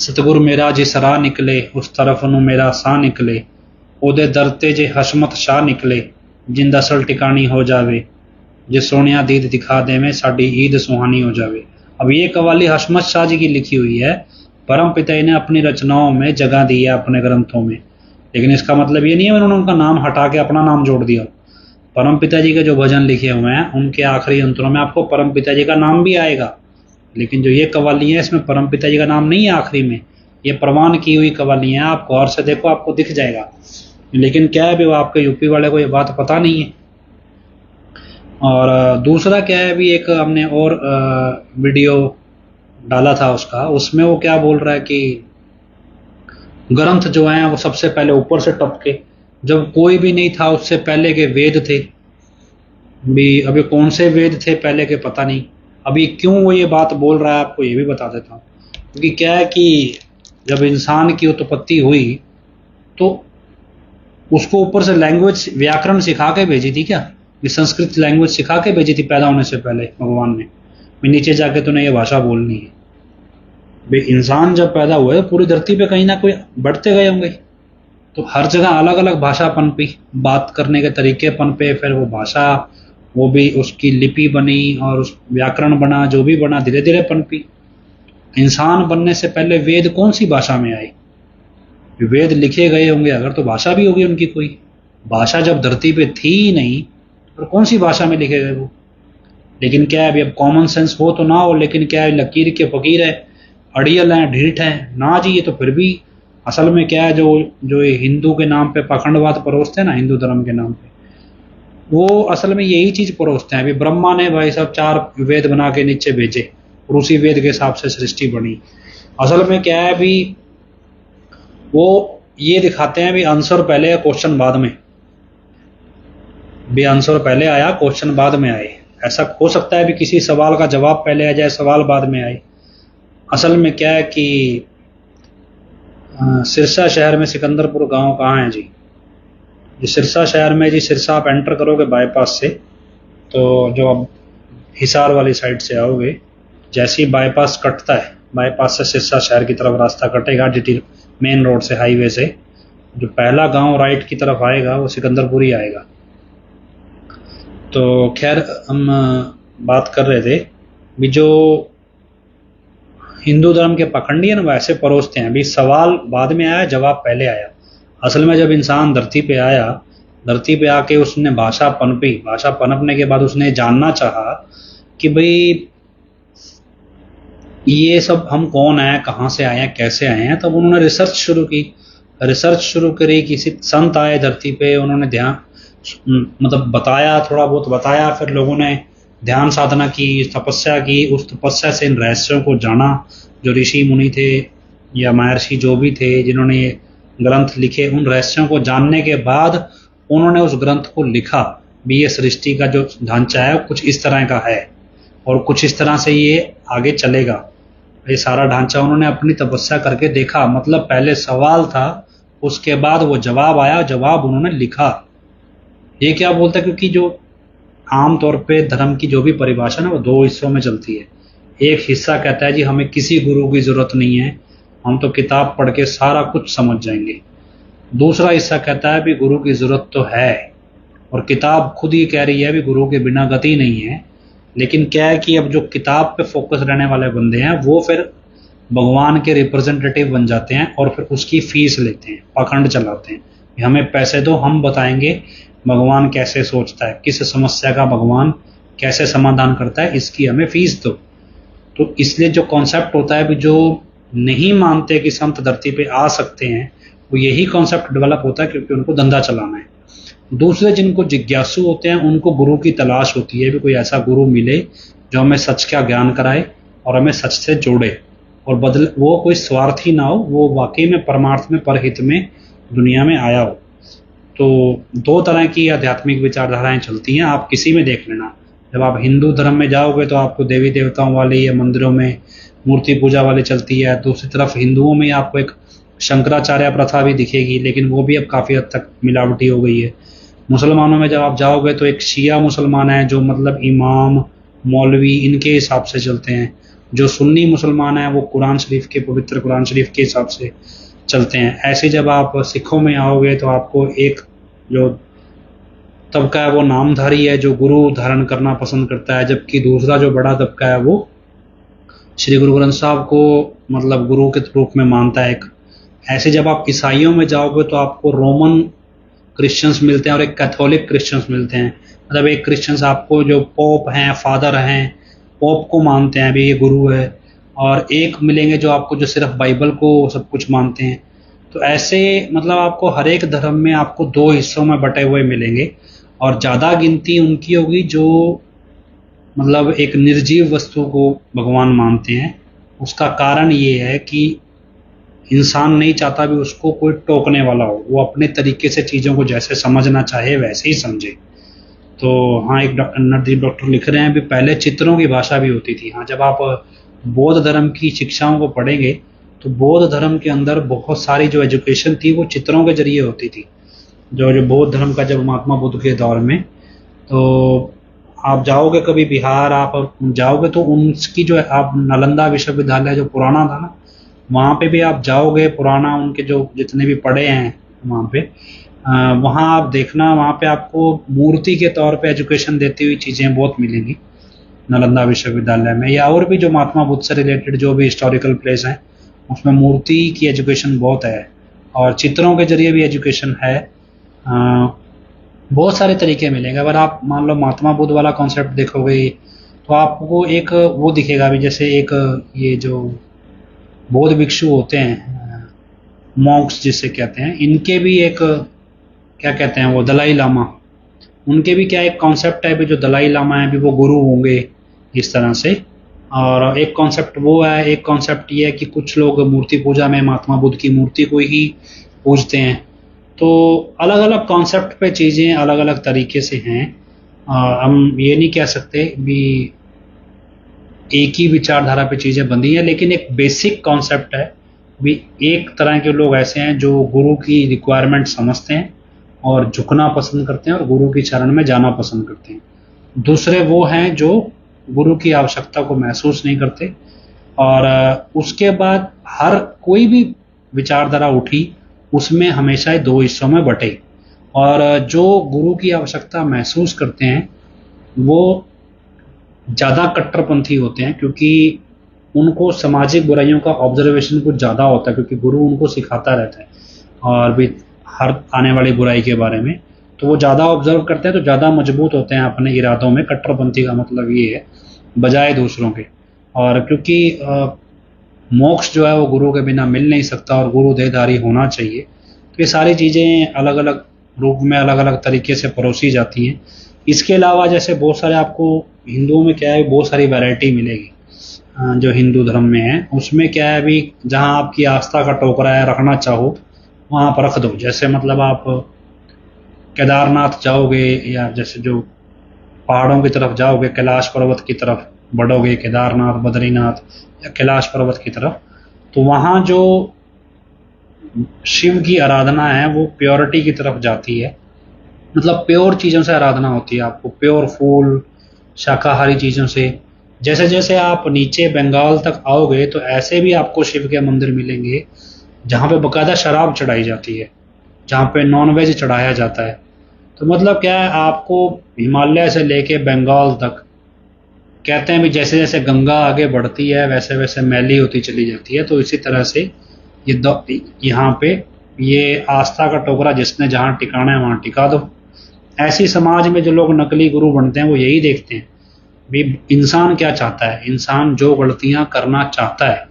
सतगुर मेरा जिस राह निकले उस तरफ नु मेरा सा निकले, ओदे दरते जे हशमत शाह निकले जिंद असल टिकानी हो जावे, जे सोनिया दीद दिखा दे में साड़ी ईद सुहानी हो जावे। अब ये कवाली हशमत शाह जी की लिखी हुई है, परम पिता ने अपनी रचनाओं में जगह दी है अपने ग्रंथों में, लेकिन इसका मतलब ये नहीं है उन्होंने उनका नाम हटा के अपना नाम जोड़ दिया। परम पिताजी के जो भजन लिखे हुए हैं उनके आखिरी अंतरों में आपको परम पिताजी का नाम भी आएगा, लेकिन जो ये कवाली है इसमें परम पिताजी का नाम नहीं है आखिरी में, ये प्रवान की हुई कवाली है। आप गौर से देखो आपको दिख जाएगा। लेकिन क्या है भी वो आपके यूपी वाले को ये बात पता नहीं है। और दूसरा क्या है भी, एक हमने और वीडियो डाला था उसका, उसमें वो क्या बोल रहा है कि ग्रंथ जो हैं वो सबसे पहले ऊपर से टपके, जब कोई भी नहीं था उससे पहले के वेद थे भी। अभी कौन से वेद थे पहले के पता नहीं। अभी क्यों वो ये बात बोल रहा है आपको ये भी बता देता हूँ। क्योंकि क्या है कि जब इंसान की उत्पत्ति हुई तो उसको ऊपर से लैंग्वेज व्याकरण सिखा के भेजी थी क्या, ये संस्कृत लैंग्वेज सिखा के भेजी थी पैदा होने से पहले भगवान ने, भी नीचे जाके तूने ये भाषा बोलनी है। भाई इंसान जब पैदा हुए पूरी धरती पे कहीं ना कोई बढ़ते गए होंगे, तो हर जगह अलग अलग भाषा पनपी, बात करने के तरीके पनपे, फिर वो भाषा वो भी उसकी लिपि बनी और उस व्याकरण बना, जो भी बना धीरे धीरे पनपी। इंसान बनने से पहले वेद कौन सी भाषा में आए? वेद लिखे गए होंगे अगर तो भाषा भी होगी उनकी कोई भाषा, जब धरती पे थी ही नहीं और कौन सी भाषा में लिखे गए वो। लेकिन क्या है अभी, अब कॉमन सेंस हो तो ना हो, लेकिन क्या है लकीर के फकीर है, अड़ियल हैं, ढीठ हैं ना जी। ये तो फिर भी असल में क्या है, जो हिंदू के नाम पे पाखंडवाद परोसते हैं ना, हिंदू धर्म के नाम पे, वो असल में यही चीज परोसते हैं। अभी ब्रह्मा ने भाई साहब 4 वेद बना के नीचे भेजे और उसी वेद के हिसाब से सृष्टि बनी। असल में क्या है भी, वो ये दिखाते हैं भी आंसर पहले या क्वेश्चन बाद में, भी आंसर पहले आया क्वेश्चन बाद में आए। ऐसा हो सकता है भी किसी सवाल का जवाब पहले आ जाए सवाल बाद में आए। असल में क्या है कि सिरसा शहर में सिकंदरपुर गांव कहाँ है जी, जी सिरसा शहर में, जी सिरसा आप एंटर करोगे बाईपास से, तो जो आप हिसार वाली साइड से आओगे, जैसे ही बाईपास कटता है, बाईपास से सिरसा शहर की तरफ रास्ता कटेगा जीटी मेन रोड से, हाईवे से, जो पहला गांव राइट की तरफ आएगा वो सिकंदरपुर ही आएगा। तो खैर हम बात कर रहे थे भी जो हिंदू धर्म के पखंडी है ना वैसे परोसते हैं। अभी सवाल बाद में आया, जवाब पहले आया। असल में जब इंसान धरती पे आया, धरती पे आके उसने भाषा पनपी, भाषा पनपने के बाद उसने जानना चाहा कि भाई ये सब हम कौन है, कहाँ से आए हैं, कैसे आए हैं। तब उन्होंने रिसर्च शुरू की, रिसर्च शुरू करी। किसी संत आए धरती पे, उन्होंने ध्यान मतलब बताया, थोड़ा बहुत बताया, फिर लोगों ने ध्यान साधना की, तपस्या की, उस तपस्या से इन रहस्यों को जाना। जो ऋषि मुनि थे या महर्षि जो भी थे जिन्होंने ग्रंथ लिखे, उन रहस्यों को जानने के बाद उन्होंने उस ग्रंथ को लिखा भी ये सृष्टि का जो ढांचा है कुछ इस तरह का है और कुछ इस तरह से ये आगे चलेगा। ये सारा ढांचा उन्होंने अपनी तपस्या करके देखा। मतलब पहले सवाल था, उसके बाद वो जवाब आया, जवाब उन्होंने लिखा। ये क्या बोलता है, क्योंकि जो आम तौर पे धर्म की जो भी परिभाषा ना वो दो हिस्सों में चलती है। एक हिस्सा कहता है जी हमें किसी गुरु की जरूरत नहीं है, हम तो किताब पढ़ के सारा कुछ समझ जाएंगे। दूसरा हिस्सा कहता है भी गुरु की जरूरत तो है और किताब खुद ही कह रही है भी गुरु के बिना गति नहीं है। लेकिन क्या है कि अब जो किताब पे फोकस रहने वाले बंदे हैं वो फिर भगवान के रिप्रेजेंटेटिव बन जाते हैं और फिर उसकी फीस लेते हैं, पाखंड चलाते हैं। हमें पैसे दो, हम बताएंगे भगवान कैसे सोचता है, किस समस्या का भगवान कैसे समाधान करता है, इसकी हमें फीस दो। तो इसलिए जो कॉन्सेप्ट होता है भी जो नहीं मानते कि संत धरती पे आ सकते हैं, वो यही कॉन्सेप्ट डेवलप होता है क्योंकि उनको धंधा चलाना है। दूसरे जिनको जिज्ञासु होते हैं उनको गुरु की तलाश होती है भी कोई ऐसा गुरु मिले जो हमें सच का ज्ञान कराए और हमें सच से जोड़े और बदल, वो कोई स्वार्थी ना हो, वो वाकई में परमार्थ में परहित में दुनिया में आया हो। तो दो तरह की आध्यात्मिक विचारधाराएं चलती हैं, आप किसी में देख लेना। जब आप हिंदू धर्म में जाओगे तो आपको देवी देवताओं वाली या मंदिरों में मूर्ति पूजा वाली चलती है। दूसरी तरफ हिंदुओं में आपको एक शंकराचार्य प्रथा भी दिखेगी, लेकिन वो भी अब काफ़ी हद तक मिलावटी हो गई है। मुसलमानों में जब आप जाओगे तो एक शिया मुसलमान है जो मतलब इमाम मौलवी इनके हिसाब से चलते हैं। जो सुन्नी मुसलमान है वो कुरान शरीफ के, पवित्र कुरान शरीफ के हिसाब से चलते हैं। ऐसे जब आप सिखों में आओगे तो आपको एक जो तबका है वो नामधारी है जो गुरु धारण करना पसंद करता है, जबकि दूसरा जो बड़ा तबका है वो श्री गुरु ग्रंथ साहब को मतलब गुरु के रूप में मानता है एक। ऐसे जब आप ईसाइयों में जाओगे तो आपको रोमन क्रिश्चियंस मिलते हैं और एक कैथोलिक क्रिश्चियंस मिलते हैं। मतलब एक क्रिश्चियंस आपको जो पोप हैं, फादर हैं, पोप को मानते हैं भी ये गुरु है, और एक मिलेंगे जो आपको जो सिर्फ बाइबल को सब कुछ मानते हैं। तो ऐसे मतलब आपको हर एक धर्म में आपको दो हिस्सों में बटे हुए मिलेंगे और ज़्यादा गिनती उनकी होगी जो मतलब एक निर्जीव वस्तु को भगवान मानते हैं। उसका कारण ये है कि इंसान नहीं चाहता भी उसको कोई टोकने वाला हो, वो अपने तरीके से चीज़ों को जैसे समझना चाहे वैसे ही समझे। तो हाँ, एक नरदीप डॉक्टर लिख रहे हैं भी पहले चित्रों की भाषा भी होती थी। हाँ, जब आप बौद्ध धर्म की शिक्षाओं को पढ़ेंगे तो बौद्ध धर्म के अंदर बहुत सारी जो एजुकेशन थी वो चित्रों के जरिए होती थी। जो बौद्ध धर्म का जब महात्मा बुद्ध के दौर में, तो आप जाओगे कभी बिहार आप जाओगे तो उनकी जो आप नालंदा विश्वविद्यालय जो पुराना था ना, वहाँ पे भी आप जाओगे, पुराना उनके जो जितने भी पढ़े हैं वहाँ पे, वहाँ आप देखना, वहाँ पे आपको मूर्ति के तौर पे एजुकेशन देती हुई चीज़ें बहुत मिलेंगी नालंदा विश्वविद्यालय में। या और भी जो महात्मा बुद्ध से रिलेटेड जो भी हिस्टोरिकल प्लेस हैं उसमें मूर्ति की एजुकेशन बहुत है और चित्रों के जरिए भी एजुकेशन है। बहुत सारे तरीके मिलेंगे। अगर आप मान लो महात्मा बुद्ध वाला कॉन्सेप्ट देखोगे तो आपको एक वो दिखेगा भी, जैसे एक ये जो बौद्ध भिक्षु होते हैं, मॉन्क्स जिसे कहते हैं, इनके भी एक क्या कहते हैं वो दलाई लामा, उनके भी क्या एक कॉन्सेप्ट है भी जो दलाई लामा है भी वो गुरु होंगे इस तरह से। और एक कॉन्सेप्ट वो है, एक कॉन्सेप्ट ये है कि कुछ लोग मूर्ति पूजा में महात्मा बुद्ध की मूर्ति को ही पूजते हैं। तो अलग अलग कॉन्सेप्ट पे चीज़ें अलग अलग तरीके से हैं। हम ये नहीं कह सकते भी एक ही विचारधारा पे चीज़ें बंधी हैं, लेकिन एक बेसिक कॉन्सेप्ट है भी। एक तरह के लोग ऐसे हैं जो गुरु की रिक्वायरमेंट समझते हैं और झुकना पसंद करते हैं और गुरु की चरण में जाना पसंद करते हैं। दूसरे वो हैं जो गुरु की आवश्यकता को महसूस नहीं करते, और उसके बाद हर कोई भी विचारधारा उठी उसमें हमेशा ही दो हिस्सों में बटे। और जो गुरु की आवश्यकता महसूस करते हैं वो ज़्यादा कट्टरपंथी होते हैं, क्योंकि उनको सामाजिक बुराइयों का ऑब्जर्वेशन कुछ ज़्यादा होता है, क्योंकि गुरु उनको सिखाता रहता है और भी हर आने वाली बुराई के बारे में। तो वो ज़्यादा ऑब्जर्व करते हैं तो ज़्यादा मजबूत होते हैं अपने इरादों में। कट्टरपंथी का मतलब ये है बजाय दूसरों के। और क्योंकि मोक्ष जो है वो गुरु के बिना मिल नहीं सकता और गुरु देहधारी होना चाहिए, तो ये सारी चीज़ें अलग अलग रूप में अलग अलग तरीके से परोसी जाती हैं। इसके अलावा जैसे बहुत सारे आपको हिंदुओं में क्या है, बहुत सारी वैरायटी मिलेगी जो हिंदू धर्म में है। उसमें क्या है, अभी जहाँ आपकी आस्था का टोकरा है रखना चाहो वहाँ पर रख दो। जैसे मतलब आप केदारनाथ जाओगे या जैसे जो पहाड़ों की तरफ जाओगे, कैलाश पर्वत की तरफ बढ़ोगे, केदारनाथ बद्रीनाथ या कैलाश पर्वत की तरफ, तो वहाँ जो शिव की आराधना है वो प्योरिटी की तरफ जाती है। मतलब प्योर चीज़ों से आराधना होती है, आपको प्योर फूल शाकाहारी चीज़ों से। जैसे जैसे आप नीचे बंगाल तक आओगे तो ऐसे भी आपको शिव के मंदिर मिलेंगे जहाँ पे बकायदा शराब चढ़ाई जाती है, जहाँ पे नॉनवेज चढ़ाया जाता है। तो मतलब क्या है, आपको हिमालय से लेके बंगाल तक कहते हैं भी जैसे जैसे गंगा आगे बढ़ती है वैसे वैसे मैली होती चली जाती है। तो इसी तरह से यहाँ पे ये आस्था का टोकरा जिसने जहाँ टिकाना है वहाँ टिका दो। ऐसी समाज में जो लोग नकली गुरु बनते हैं वो यही देखते हैं भी इंसान क्या चाहता है। इंसान जो गलतियां करना चाहता है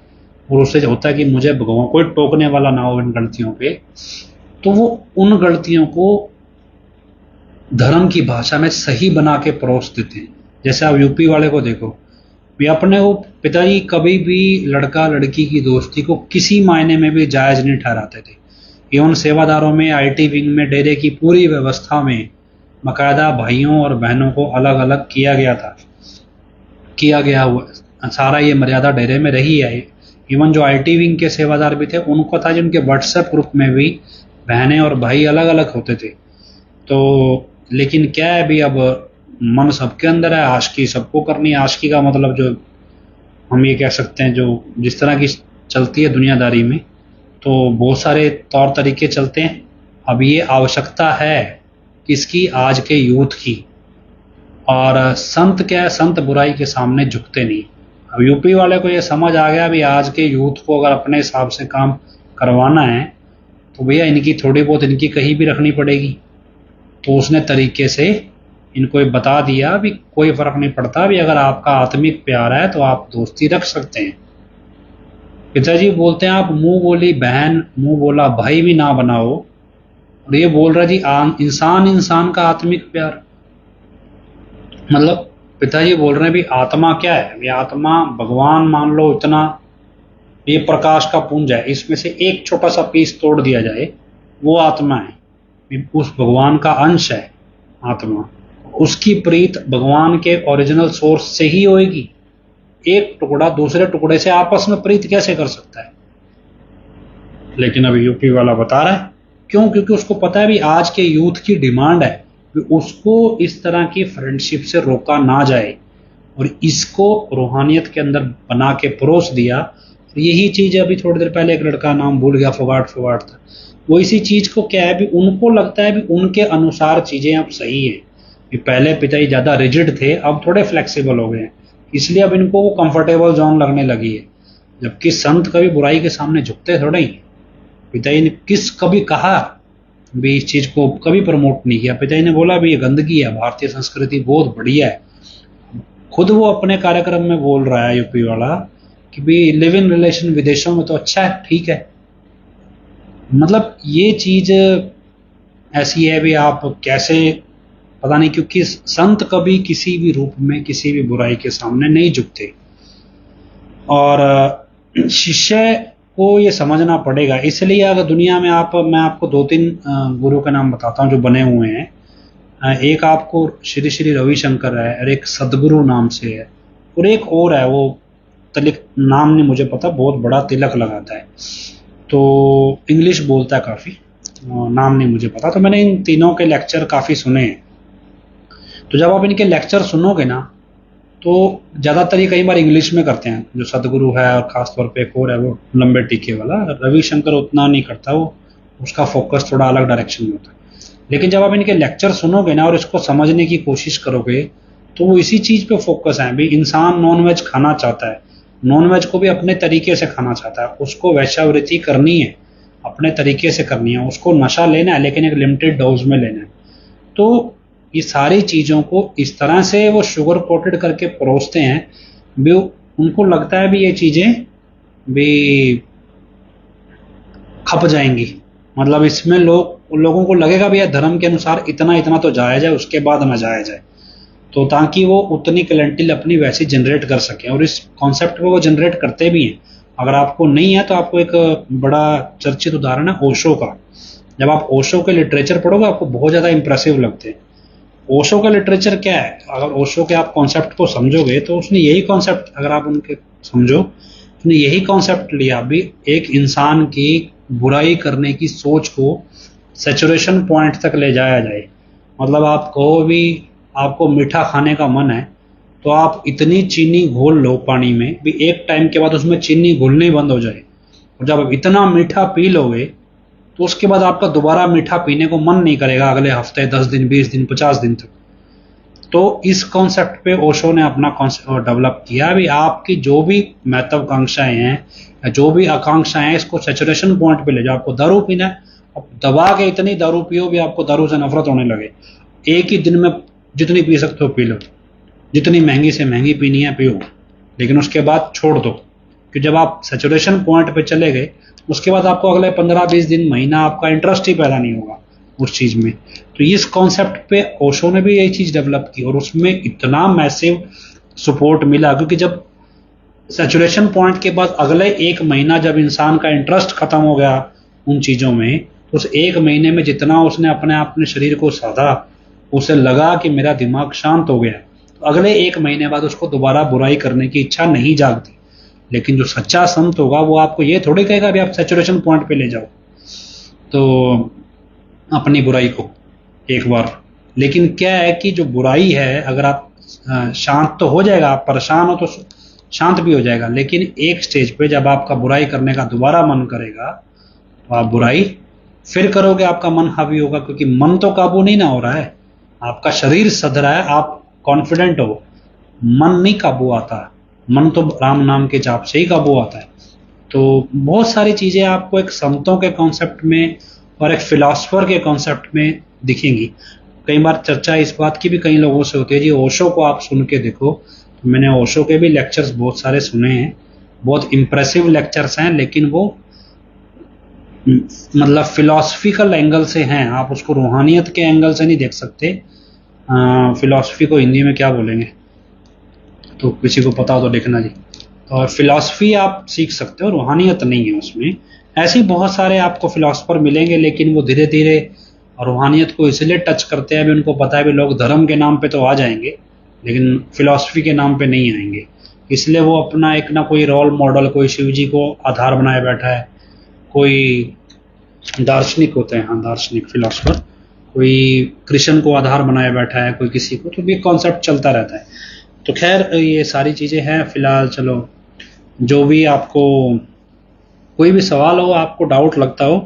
और उससे होता है कि मुझे भगवान कोई टोकने वाला ना हो इन गलतियों पे, तो वो उन गलतियों को धर्म की भाषा में सही बना के परोस देते हैं। जैसे आप यूपी वाले को देखो, वे अपने वो पिताजी कभी भी लड़का लड़की की दोस्ती को किसी मायने में भी जायज़ नहीं ठहराते थे। एवं सेवादारों में, आईटी विंग में, डेरे की पूरी व्यवस्था में बाकायदा भाइयों और बहनों को अलग अलग किया गया हुआ सारा ये मर्यादा डेरे में रही है। इवन जो आईटी विंग के सेवादार भी थे उनको था जिनके व्हाट्सएप ग्रुप में भी बहनें और भाई अलग अलग होते थे। तो लेकिन क्या है, भी अब मन सबके अंदर है, आशिकी सबको करनी है। आशिकी का मतलब जो हम ये कह सकते हैं, जो जिस तरह की चलती है दुनियादारी में, तो बहुत सारे तौर तरीके चलते हैं। अब ये आवश्यकता है किसकी, आज के यूथ की। और संत क्या है, संत बुराई के सामने झुकते नहीं। अब यूपी वाले को ये समझ आ गया भी आज के यूथ को अगर अपने हिसाब से काम करवाना है तो भैया इनकी थोड़ी बहुत इनकी कहीं भी रखनी पड़ेगी। तो उसने तरीके से इनको ये बता दिया भी कोई फर्क नहीं पड़ता, भी अगर आपका आत्मिक प्यार है तो आप दोस्ती रख सकते हैं। पिताजी बोलते हैं आप मुंह बोली बहन मुंह बोला भाई भी ना बनाओ, और ये बोल रहा जी इंसान इंसान का आत्मिक प्यार। मतलब पिताजी बोल रहे हैं भी आत्मा क्या है, ये आत्मा भगवान मान लो इतना, ये प्रकाश का पुंज है, इसमें से एक छोटा सा पीस तोड़ दिया जाए वो आत्मा है, उस भगवान का अंश है आत्मा। उसकी प्रीत भगवान के ओरिजिनल सोर्स से ही होएगी। एक टुकड़ा दूसरे टुकड़े से आपस में प्रीत कैसे कर सकता है। लेकिन अभी यूपी वाला बता रहा है क्यों, क्योंकि उसको पता है भी आज के यूथ की डिमांड है कि उसको इस तरह की फ्रेंडशिप से रोका ना जाए, और इसको रूहानियत के अंदर बना के परोस दिया। यही चीज अभी थोड़ी देर पहले एक लड़का नाम भूल गया, फुगाट था, वो इसी चीज को क्या है भी उनको लगता है भी उनके अनुसार चीजें अब सही है। पहले पिताजी ज्यादा रिजिड थे, अब थोड़े फ्लेक्सिबल हो गए हैं, इसलिए अब इनको वो कंफर्टेबल जोन लगने लगी है। जबकि संत कभी बुराई के सामने झुकते थोड़े ही। पिताजी ने कभी कहा भी इस चीज को कभी प्रमोट नहीं किया। पिताजी ने बोला भी ये गंदगी है, भारतीय संस्कृति बहुत बढ़िया है। खुद वो अपने कार्यक्रम में बोल रहा है यूपी वाला कि भी लिव इन रिलेशन विदेशों में तो अच्छा है, ठीक है। मतलब ये चीज ऐसी है भी आप कैसे पता नहीं, क्योंकि संत कभी किसी भी रूप में किसी भी बुराई के सामने नहीं झुकते। और शिष्य को ये समझना पड़ेगा। इसलिए अगर दुनिया में मैं आपको दो तीन गुरु के नाम बताता हूँ जो बने हुए हैं। एक आपको श्री श्री रविशंकर है, और एक सदगुरु नाम से है, और एक और है वो तिलक नाम नहीं मुझे पता, बहुत बड़ा तिलक लगाता है, तो इंग्लिश बोलता है काफ़ी। नाम नहीं मुझे पता। तो मैंने इन तीनों के लेक्चर काफ़ी सुने हैं। तो जब आप इनके लेक्चर सुनोगे ना, तो ज़्यादातर ये कई बार इंग्लिश में करते हैं, जो सदगुरु है और ख़ास तौर पे एक और है वो लंबे टीके वाला, रविशंकर उतना नहीं करता, वो उसका फोकस थोड़ा अलग डायरेक्शन में होता है। लेकिन जब आप इनके लेक्चर सुनोगे ना और इसको समझने की कोशिश करोगे, तो वो इसी चीज़ पे फोकस है भी। इंसान नॉन वेज खाना चाहता है, नॉन वेज को भी अपने तरीके से खाना चाहता है, उसको वैश्यावृत्ति करनी है, अपने तरीके से करनी है, उसको नशा लेना है लेकिन एक लिमिटेड डोज में लेना है। तो ये सारी चीज़ों को इस तरह से वो शुगर कोटेड करके परोसते हैं भी, उनको लगता है भी ये चीज़ें भी खप जाएंगी। मतलब इसमें लोगों को लगेगा भी यार धर्म के अनुसार इतना इतना तो जायज़ है, उसके बाद ना जायज़ है, तो ताकि वो उतनी क्लेंटिल अपनी वैसी जनरेट कर सकें। और इस कॉन्सेप्ट को वो जनरेट करते भी हैं। अगर आपको नहीं है तो आपको एक बड़ा चर्चित उदाहरण है ओशो का। जब आप ओशो के लिटरेचर पढ़ोगे आपको बहुत ज़्यादा इंप्रेसिव लगते हैं। ओशो का लिटरेचर क्या है, अगर ओशो के आप कॉन्सेप्ट को समझोगे तो उसने यही कॉन्सेप्ट, अगर आप उनके समझो, उसने यही कॉन्सेप्ट लिया भी एक इंसान की बुराई करने की सोच को सेचुरेशन पॉइंट तक ले जाया जाए। मतलब आप कहो भी आपको मीठा खाने का मन है, तो आप इतनी चीनी घोल लो पानी में भी एक टाइम के बाद उसमें चीनी घुलनी बंद हो जाए, और जब आप इतना मीठा पी लोगे तो उसके बाद आपका दोबारा मीठा पीने को मन नहीं करेगा अगले हफ्ते, 10 दिन, 20 दिन, 50 दिन तक। तो इस कॉन्सेप्ट पे ओशो ने अपना कॉन्सेप्ट डेवलप किया भी आपकी जो भी महत्वाकांक्षाएं हैं या जो भी आकांक्षाएं हैं, इसको सेचुरेशन पॉइंट पे ले जाओ। आपको दारू पीना है, अब दबा के इतनी दारू पियो भी आपको दारू से नफरत होने लगे। एक ही दिन में जितनी पी सकते हो पी लो, जितनी महंगी से महंगी पीनी है पियो, लेकिन उसके बाद छोड़ दो। कि जब आप सेचुरेशन पॉइंट पे चले गए, उसके बाद आपको अगले 15-20 दिन, महीना आपका इंटरेस्ट ही पैदा नहीं होगा उस चीज़ में। तो इस कॉन्सेप्ट पे ओशो ने भी यही चीज़ डेवलप की और उसमें इतना मैसिव सपोर्ट मिला, क्योंकि जब सेचुरेशन पॉइंट के बाद अगले एक महीना जब इंसान का इंटरेस्ट खत्म हो गया उन चीज़ों में, तो उस एक महीने में जितना उसने अपने शरीर को साधा, उसे लगा कि मेरा दिमाग शांत हो गया, तो अगले एक महीने बाद उसको दोबारा बुराई करने की इच्छा नहीं जागती। लेकिन जो सच्चा संत होगा वो आपको ये थोड़ी कहेगा भी आप सेचुरेशन पॉइंट पे ले जाओ तो अपनी बुराई को एक बार। लेकिन क्या है कि जो बुराई है, अगर आप शांत तो हो जाएगा, आप परेशान हो तो शांत भी हो जाएगा, लेकिन एक स्टेज पे जब आपका बुराई करने का दोबारा मन करेगा तो आप बुराई फिर करोगे, आपका मन हावी होगा, क्योंकि मन तो काबू नहीं ना हो रहा है, आपका शरीर सध रहा है, आप कॉन्फिडेंट हो, मन नहीं काबू आता। मन तो राम नाम के जाप से ही काबू आता है। तो बहुत सारी चीज़ें आपको एक संतों के कॉन्सेप्ट में और एक फिलासफर के कॉन्सेप्ट में दिखेंगी। कई बार चर्चा इस बात की भी कई लोगों से होती है जी ओशो को आप सुन के देखो। तो मैंने ओशो के भी लेक्चर्स बहुत सारे सुने हैं, बहुत इम्प्रेसिव लेक्चर्स हैं, लेकिन वो मतलब फिलॉसफिकल एंगल से हैं, आप उसको रूहानियत के एंगल से नहीं देख सकते। फिलॉसफी को हिंदी में क्या बोलेंगे, तो किसी को पता हो तो लिखना जी। और फिलॉसफी आप सीख सकते हो, रूहानियत नहीं है उसमें। ऐसे ही बहुत सारे आपको फिलॉसफर मिलेंगे, लेकिन वो धीरे धीरे रूहानियत को इसलिए टच करते हैं भी उनको पता है भी लोग धर्म के नाम पे तो आ जाएंगे लेकिन फिलॉसफी के नाम पे नहीं आएंगे। इसलिए वो अपना एक ना कोई रोल मॉडल, कोई शिव जी को आधार बनाए बैठा है, कोई दार्शनिक होते हैं, हाँ दार्शनिक फिलॉसफर, कोई कृष्ण को आधार बनाए बैठा है, कोई किसी को, तो भी कॉन्सेप्ट चलता रहता है। तो खैर ये सारी चीज़ें हैं फिलहाल। चलो, जो भी आपको कोई भी सवाल हो, आपको डाउट लगता हो,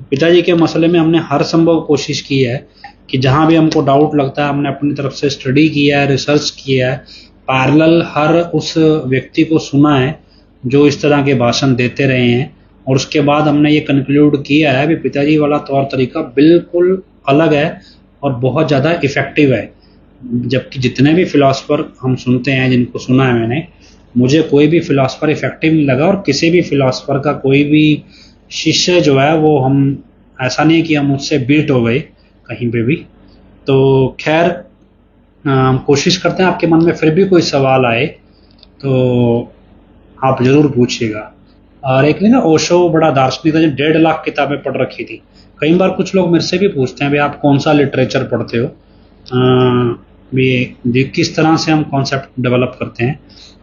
पिताजी के मसले में हमने हर संभव कोशिश की है कि जहाँ भी हमको डाउट लगता है हमने अपनी तरफ से स्टडी किया है, रिसर्च किया है, पैरेलल हर उस व्यक्ति को सुना है जो इस तरह के भाषण देते रहे हैं, और उसके बाद हमने ये कंक्लूड किया है भी पिताजी वाला तौर तरीका बिल्कुल अलग है और बहुत ज़्यादा इफ़ेक्टिव है। जबकि जितने भी फिलासफर हम सुनते हैं, जिनको सुना है मैंने, मुझे कोई भी फिलासफर इफेक्टिव नहीं लगा, और किसी भी फिलासफर का कोई भी शिष्य जो है वो, हम ऐसा नहीं कि हम उससे बीट हो गए कहीं पे भी। तो खैर हम कोशिश करते हैं आपके मन में फिर भी कोई सवाल आए तो आप ज़रूर पूछिएगा। और एक ना ओशो बड़ा दार्शनिक था, जो 1.5 लाख किताबें पढ़ रखी थी। कई बार कुछ लोग मेरे से भी पूछते हैं भाई आप कौन सा लिटरेचर पढ़ते हो, भी किस तरह से हम कॉन्सेप्ट डेवलप करते हैं।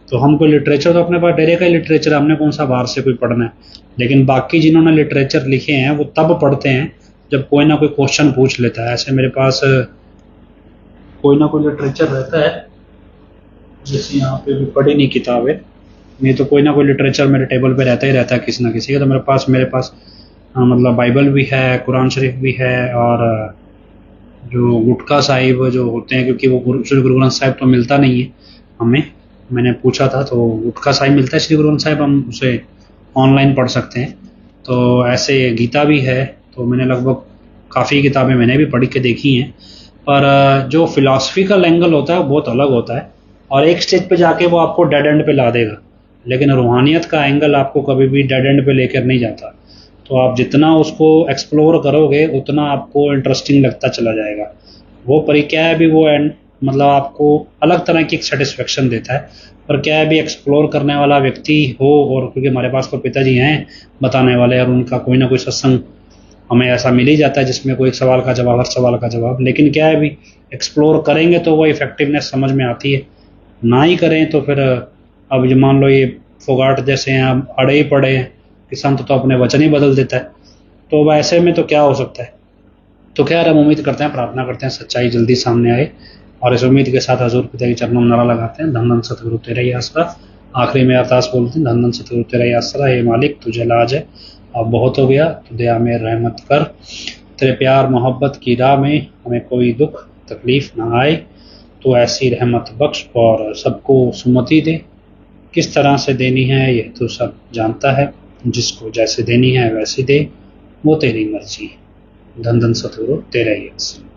तो हम कोई लिटरेचर, तो अपने पास डेरे का ही लिटरेचर, हमने कौन सा बाहर से कोई पढ़ना है। लेकिन बाकी जिन्होंने लिटरेचर लिखे हैं वो तब पढ़ते हैं जब कोई ना कोई क्वेश्चन पूछ लेता है। ऐसे मेरे पास कोई ना कोई लिटरेचर रहता है, जैसे यहाँ पे भी पढ़ी नहीं किताबें, नहीं तो कोई ना कोई लिटरेचर मेरे टेबल पे रहता ही रहता है किसी ना किसी का। तो मेरे पास मतलब बाइबल भी है, कुरान शरीफ भी है, और जो गुटखा साहिब जो होते हैं, क्योंकि वो श्री गुरु ग्रंथ साहिब तो मिलता नहीं है हमें, मैंने पूछा था तो गुटखा साहिब मिलता है, श्री गुरु ग्रंथ साहिब हम उसे ऑनलाइन पढ़ सकते हैं। तो ऐसे गीता भी है। तो मैंने लगभग काफ़ी किताबें मैंने भी पढ़ के देखी हैं, पर जो फिलॉसफिकल एंगल होता है वो बहुत अलग होता है, और एक स्टेज पे जाके वो आपको डेड एंड पे ला देगा, लेकिन रूहानियत का एंगल आपको कभी भी डेड एंड पे लेकर नहीं जाता। तो आप जितना उसको एक्सप्लोर करोगे उतना आपको इंटरेस्टिंग लगता चला जाएगा। वो पर क्या है भी वो मतलब आपको अलग तरह की एक सेटिस्फेक्शन देता है। पर क्या है भी एक्सप्लोर करने वाला व्यक्ति हो, और क्योंकि हमारे पास तो पिताजी हैं बताने वाले, और उनका कोई ना कोई सत्संग हमें ऐसा मिल ही जाता है जिसमें कोई एक सवाल का जवाब, हर सवाल का जवाब। लेकिन क्या है भी एक्सप्लोर करेंगे तो वो इफेक्टिवनेस समझ में आती है, ना ही करें तो फिर अब जो मान लो ये फोगाट जैसे हैं, अब अड़े ही पड़े हैं कि संत तो अपने वचन ही बदल देता है, तो वैसे में तो क्या हो सकता है। तो खैर हम उम्मीद करते हैं, प्रार्थना करते हैं सच्चाई जल्दी सामने आए, और इस उम्मीद के साथ हजूर पिता के चरणों में नारा लगाते हैं, धन धन सतगुरु तेरा ही आसरा। आखिरी में अरदास बोलते हैं, धन धन सतगुरु तेरा ही आसरा, हे मालिक तुझे लाज है, अब बहुत हो गया, तो दया में रहमत कर, तेरे प्यार मोहब्बत की राह में हमें कोई दुख तकलीफ ना आए, तो ऐसी रहमत बख्श और सबको सुमति दे। किस तरह से देनी है ये तो सब जानता है, जिसको जैसे देनी है वैसे दे, वो तेरी मर्जी। धन धन सतगुरु तेरा ही आसरा।